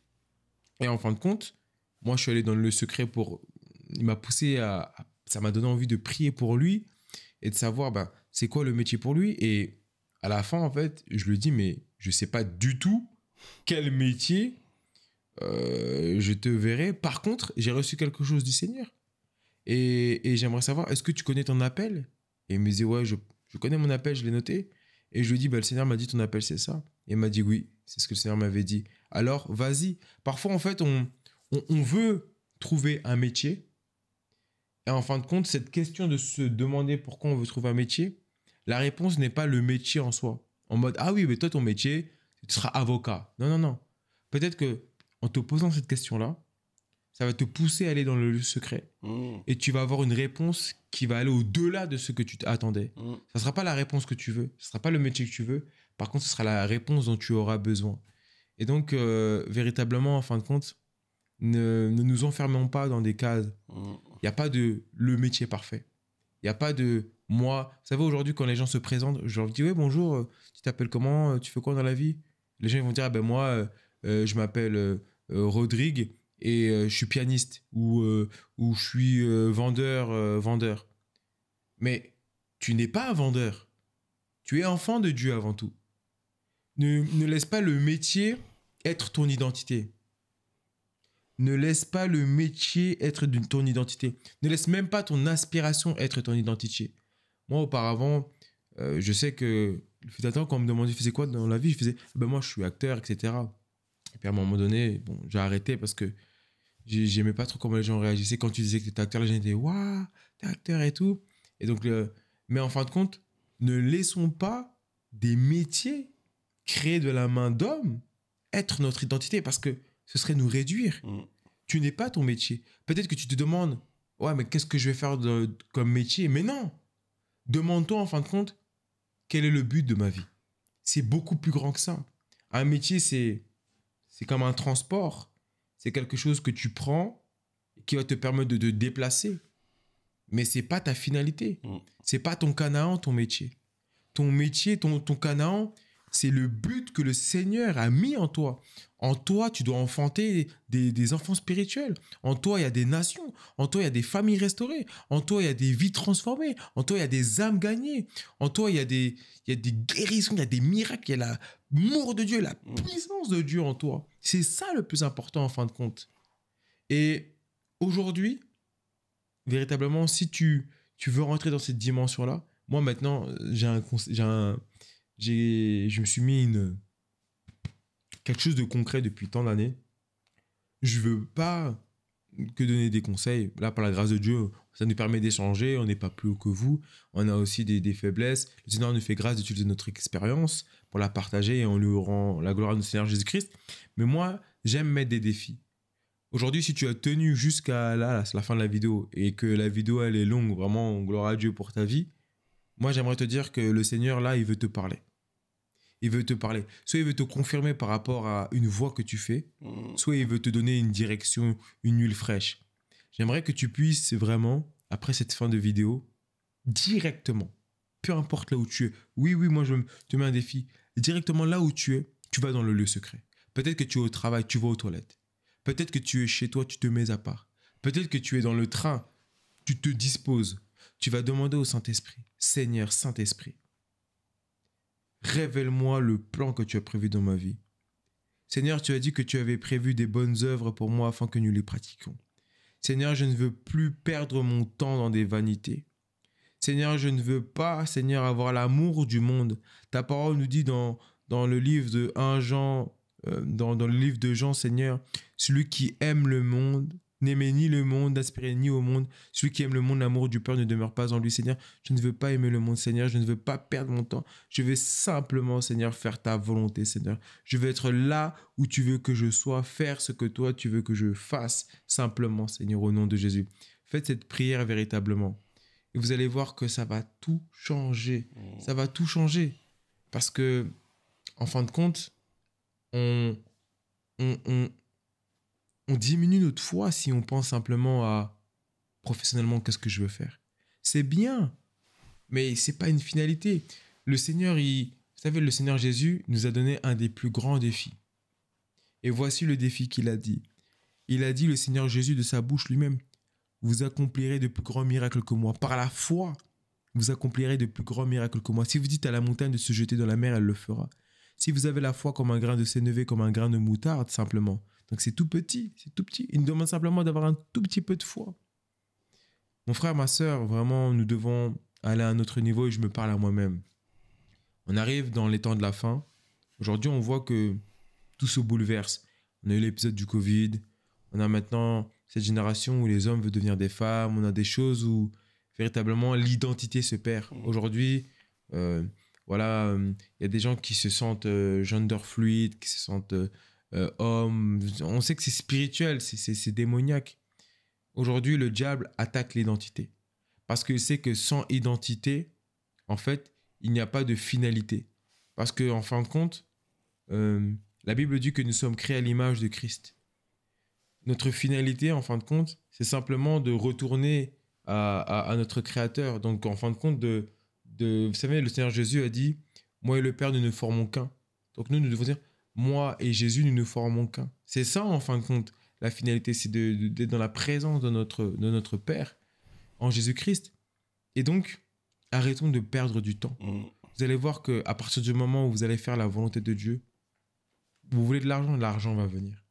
Et en fin de compte, moi, je suis allé dans le secret il m'a poussé ça m'a donné envie de prier pour lui et de savoir, c'est quoi le métier pour lui. Et à la fin, en fait, je lui dis, mais je ne sais pas du tout quel métier je te verrai. Par contre, j'ai reçu quelque chose du Seigneur. Et j'aimerais savoir, est-ce que tu connais ton appel? Et il me disait, ouais, je connais mon appel, je l'ai noté. Et je lui dis, le Seigneur m'a dit, ton appel, c'est ça. Et il m'a dit, oui, c'est ce que le Seigneur m'avait dit. Alors, vas-y. Parfois, en fait, on veut trouver un métier. Et en fin de compte, cette question de se demander pourquoi on veut trouver un métier, la réponse n'est pas le métier en soi. En mode, ah oui, mais toi, ton métier, tu seras avocat. Non, non, non. Peut-être que en te posant cette question-là, ça va te pousser à aller dans le lieu secret. Et tu vas avoir une réponse qui va aller au-delà de ce que tu attendais. Ça ne sera pas la réponse que tu veux. Ce ne sera pas le métier que tu veux. Par contre, ce sera la réponse dont tu auras besoin. Et donc, véritablement, en fin de compte, ne nous enfermons pas dans des cases. Il n'y a pas de le métier parfait. Il n'y a pas de moi. Vous savez, aujourd'hui, quand les gens se présentent, je leur dis, ouais, bonjour, tu t'appelles comment? Tu fais quoi dans la vie? Les gens ils vont dire, moi, je m'appelle Rodrigue. Et je suis pianiste ou je suis vendeur. Mais tu n'es pas un vendeur. Tu es enfant de Dieu avant tout. Ne laisse pas le métier être ton identité. Ne laisse pas le métier être ton identité. Ne laisse même pas ton aspiration être ton identité. Moi, auparavant, je sais que il fut un temps quand on me demandait je faisais quoi dans la vie, je faisais moi je suis acteur, etc. Et puis à un moment donné, j'ai arrêté parce que j'aimais pas trop comment les gens réagissaient quand tu disais que tu étais acteur. Les gens disaient waouh, t'es acteur et tout. Et donc, mais en fin de compte, ne laissons pas des métiers créés de la main d'homme être notre identité parce que ce serait nous réduire. Tu n'es pas ton métier. Peut-être que tu te demandes ouais, mais qu'est-ce que je vais faire comme métier? Mais non, demande-toi en fin de compte quel est le but de ma vie. C'est beaucoup plus grand que ça. Un métier, c'est comme un transport. C'est quelque chose que tu prends qui va te permettre de te déplacer. Mais ce n'est pas ta finalité. Ce n'est pas ton Canaan, ton métier. Ton métier, ton Canaan, c'est le but que le Seigneur a mis en toi. En toi, tu dois enfanter des enfants spirituels. En toi, il y a des nations. En toi, il y a des familles restaurées. En toi, il y a des vies transformées. En toi, il y a des âmes gagnées. En toi, il y a des guérisons, il y a des miracles. Il y a l'amour de Dieu, la puissance de Dieu en toi. C'est ça le plus important en fin de compte. Et aujourd'hui, véritablement, si tu Tu veux rentrer dans cette dimension-là? Moi, maintenant, je me suis mis quelque chose de concret depuis tant d'années. Je veux pas que donner des conseils. Là, par la grâce de Dieu, ça nous permet d'échanger. On n'est pas plus haut que vous. On a aussi des faiblesses. Le Seigneur nous fait grâce d'utiliser notre expérience pour la partager et on lui rend la gloire à notre Seigneur Jésus-Christ. Mais moi, j'aime mettre des défis. Aujourd'hui, si tu as tenu jusqu'à là, la fin de la vidéo, et que la vidéo, elle est longue, vraiment, gloire à Dieu pour ta vie, moi, j'aimerais te dire que le Seigneur, là, il veut te parler. Il veut te parler. Soit il veut te confirmer par rapport à une voie que tu fais, soit il veut te donner une direction, une huile fraîche. J'aimerais que tu puisses vraiment, après cette fin de vidéo, directement, peu importe là où tu es, oui, moi je te mets un défi, directement là où tu es, tu vas dans le lieu secret. Peut-être que tu es au travail, tu vas aux toilettes. Peut-être que tu es chez toi, tu te mets à part. Peut-être que tu es dans le train, tu te disposes. Tu vas demander au Saint-Esprit, Seigneur, Saint-Esprit, révèle-moi le plan que tu as prévu dans ma vie. Seigneur, tu as dit que tu avais prévu des bonnes œuvres pour moi afin que nous les pratiquions. Seigneur, je ne veux plus perdre mon temps dans des vanités. Seigneur, je ne veux pas, Seigneur, avoir l'amour du monde. Ta parole nous dit dans le livre de 1 Jean, dans le livre de Jean, Seigneur, celui qui aime le monde, n'aimait ni le monde, n'aspirait ni au monde. Celui qui aime le monde, l'amour du Père ne demeure pas en lui, Seigneur. Je ne veux pas aimer le monde, Seigneur. Je ne veux pas perdre mon temps. Je veux simplement, Seigneur, faire ta volonté, Seigneur. Je veux être là où tu veux que je sois, faire ce que toi, tu veux que je fasse, simplement, Seigneur, au nom de Jésus. Faites cette prière véritablement. Et vous allez voir que ça va tout changer. Ça va tout changer. Parce que, en fin de compte, on diminue notre foi si on pense simplement à professionnellement qu'est-ce que je veux faire. C'est bien, mais c'est pas une finalité. Le Seigneur, vous savez, le Seigneur Jésus nous a donné un des plus grands défis. Et voici le défi qu'il a dit. Il a dit, le Seigneur Jésus, de sa bouche lui-même, vous accomplirez de plus grands miracles que moi. Par la foi, vous accomplirez de plus grands miracles que moi. Si vous dites à la montagne de se jeter dans la mer, elle le fera. Si vous avez la foi comme un grain de sénévé, comme un grain de moutarde, simplement. Donc c'est tout petit, c'est tout petit. Il nous demande simplement d'avoir un tout petit peu de foi. Mon frère, ma sœur, vraiment, nous devons aller à un autre niveau et je me parle à moi-même. On arrive dans les temps de la fin. Aujourd'hui, on voit que tout se bouleverse. On a eu l'épisode du Covid. On a maintenant cette génération où les hommes veulent devenir des femmes. On a des choses où véritablement l'identité se perd. Aujourd'hui, voilà, y a des gens qui se sentent gender fluide, qui se sentent hommes. On sait que c'est spirituel, c'est démoniaque. Aujourd'hui, le diable attaque l'identité. Parce qu'il sait que sans identité, en fait, il n'y a pas de finalité. Parce qu'en fin de compte, la Bible dit que nous sommes créés à l'image de Christ. Notre finalité, en fin de compte, c'est simplement de retourner à notre Créateur. Donc, en fin de compte, vous savez, le Seigneur Jésus a dit « Moi et le Père, nous ne formons qu'un ». Donc, nous devons dire « Moi et Jésus, nous ne formons qu'un ». C'est ça, en fin de compte, la finalité, c'est d'être dans la présence de notre Père, en Jésus-Christ. Et donc, arrêtons de perdre du temps. Vous allez voir qu'à partir du moment où vous allez faire la volonté de Dieu, vous voulez de l'argent, l'argent va venir.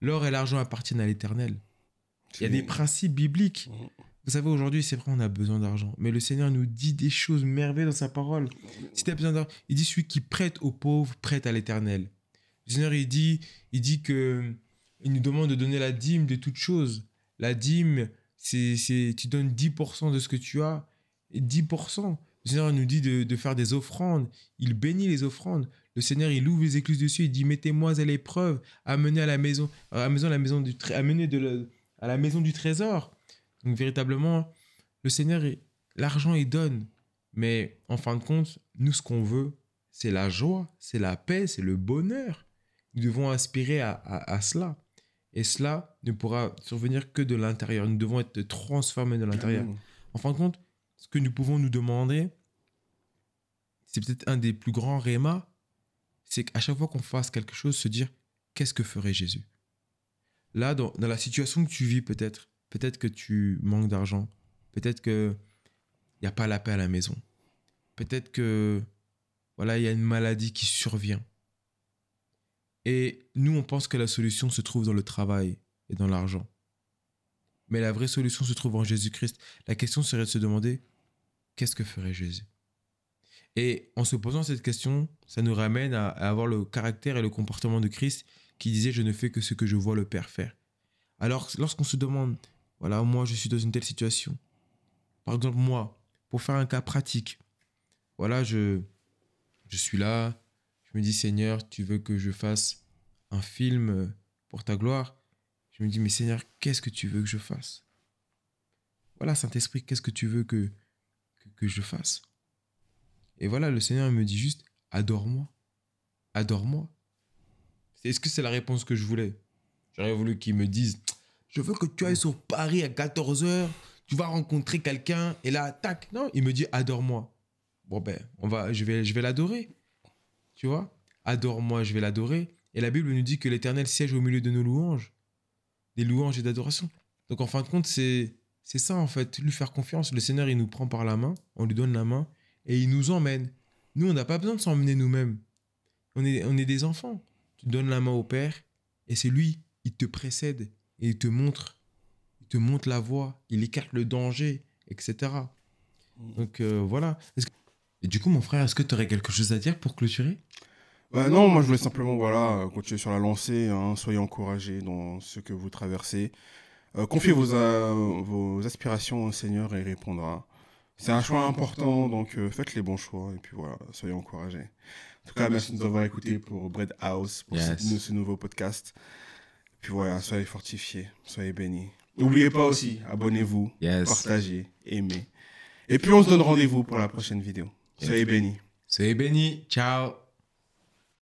L'or et l'argent appartiennent à l'Éternel. Il y a des principes bibliques. Vous savez, aujourd'hui, c'est vrai, on a besoin d'argent. Mais le Seigneur nous dit des choses merveilleuses dans sa parole. Si tu as besoin d'argent, il dit celui qui prête aux pauvres, prête à l'Éternel. Le Seigneur, il dit il nous demande de donner la dîme de toutes choses. La dîme, tu donnes 10% de ce que tu as. Et 10%. Le Seigneur nous dit de faire des offrandes. Il bénit les offrandes. Le Seigneur, il ouvre les écluses dessus. Il dit, mettez-moi à l'épreuve. Amenez à la maison du trésor. Donc, véritablement, le Seigneur, l'argent, il donne. Mais en fin de compte, nous, ce qu'on veut, c'est la joie, c'est la paix, c'est le bonheur. Nous devons aspirer à cela. Et cela ne pourra survenir que de l'intérieur. Nous devons être transformés de l'intérieur. En fin de compte, ce que nous pouvons nous demander, c'est peut-être un des plus grands rémas, c'est qu'à chaque fois qu'on fasse quelque chose, se dire, qu'est-ce que ferait Jésus? Là, dans la situation que tu vis, peut-être que tu manques d'argent, peut-être qu'il n'y a pas la paix à la maison, peut-être que voilà, il y a une maladie qui survient. Et nous, on pense que la solution se trouve dans le travail et dans l'argent. mais la vraie solution se trouve en Jésus-Christ. La question serait de se demander, qu'est-ce que ferait Jésus? Et en se posant cette question, ça nous ramène à avoir le caractère et le comportement de Christ qui disait « Je ne fais que ce que je vois le Père faire ». Alors, lorsqu'on se demande, voilà, moi, je suis dans une telle situation. Par exemple, moi, pour faire un cas pratique, voilà, je suis là, je me dis « Seigneur, tu veux que je fasse un film pour ta gloire ?» Je me dis « Mais Seigneur, qu'est-ce que tu veux que je fasse ?» Voilà, Saint-Esprit, qu'est-ce que tu veux que je fasse? Et voilà, le Seigneur me dit juste, adore-moi. Adore-moi. Est-ce que c'est la réponse que je voulais? J'aurais voulu qu'ils me disent, je veux que tu ailles sur Paris à 14h, tu vas rencontrer quelqu'un, et là, tac. Non, il me dit, adore-moi. Bon ben, je vais l'adorer. Tu vois? Adore-moi, je vais l'adorer. Et la Bible nous dit que l'Éternel siège au milieu de nos louanges. Des louanges et d'adoration. Donc en fin de compte, c'est ça en fait, lui faire confiance. Le Seigneur, il nous prend par la main, on lui donne la main, et il nous emmène. Nous, on n'a pas besoin de s'emmener nous-mêmes. On est des enfants. Tu donnes la main au Père et c'est lui, il te précède et il te montre la voie, il écarte le danger, etc. Donc voilà. Et du coup, mon frère, est-ce que tu aurais quelque chose à dire pour clôturer? Non, moi je voulais simplement continuer sur la lancée, hein, soyez encouragés dans ce que vous traversez. Confiez vos aspirations au Seigneur et il répondra. C'est un choix important, donc faites les bons choix et puis voilà, soyez encouragés. En tout cas, merci de nous avoir écoutés pour Bread House, pour ce nouveau podcast. Puis voilà, soyez fortifiés, soyez bénis. N'oubliez pas aussi, abonnez-vous, partagez, aimez. Et puis on se donne rendez-vous pour la prochaine vidéo. Soyez bénis. Soyez bénis. Ciao.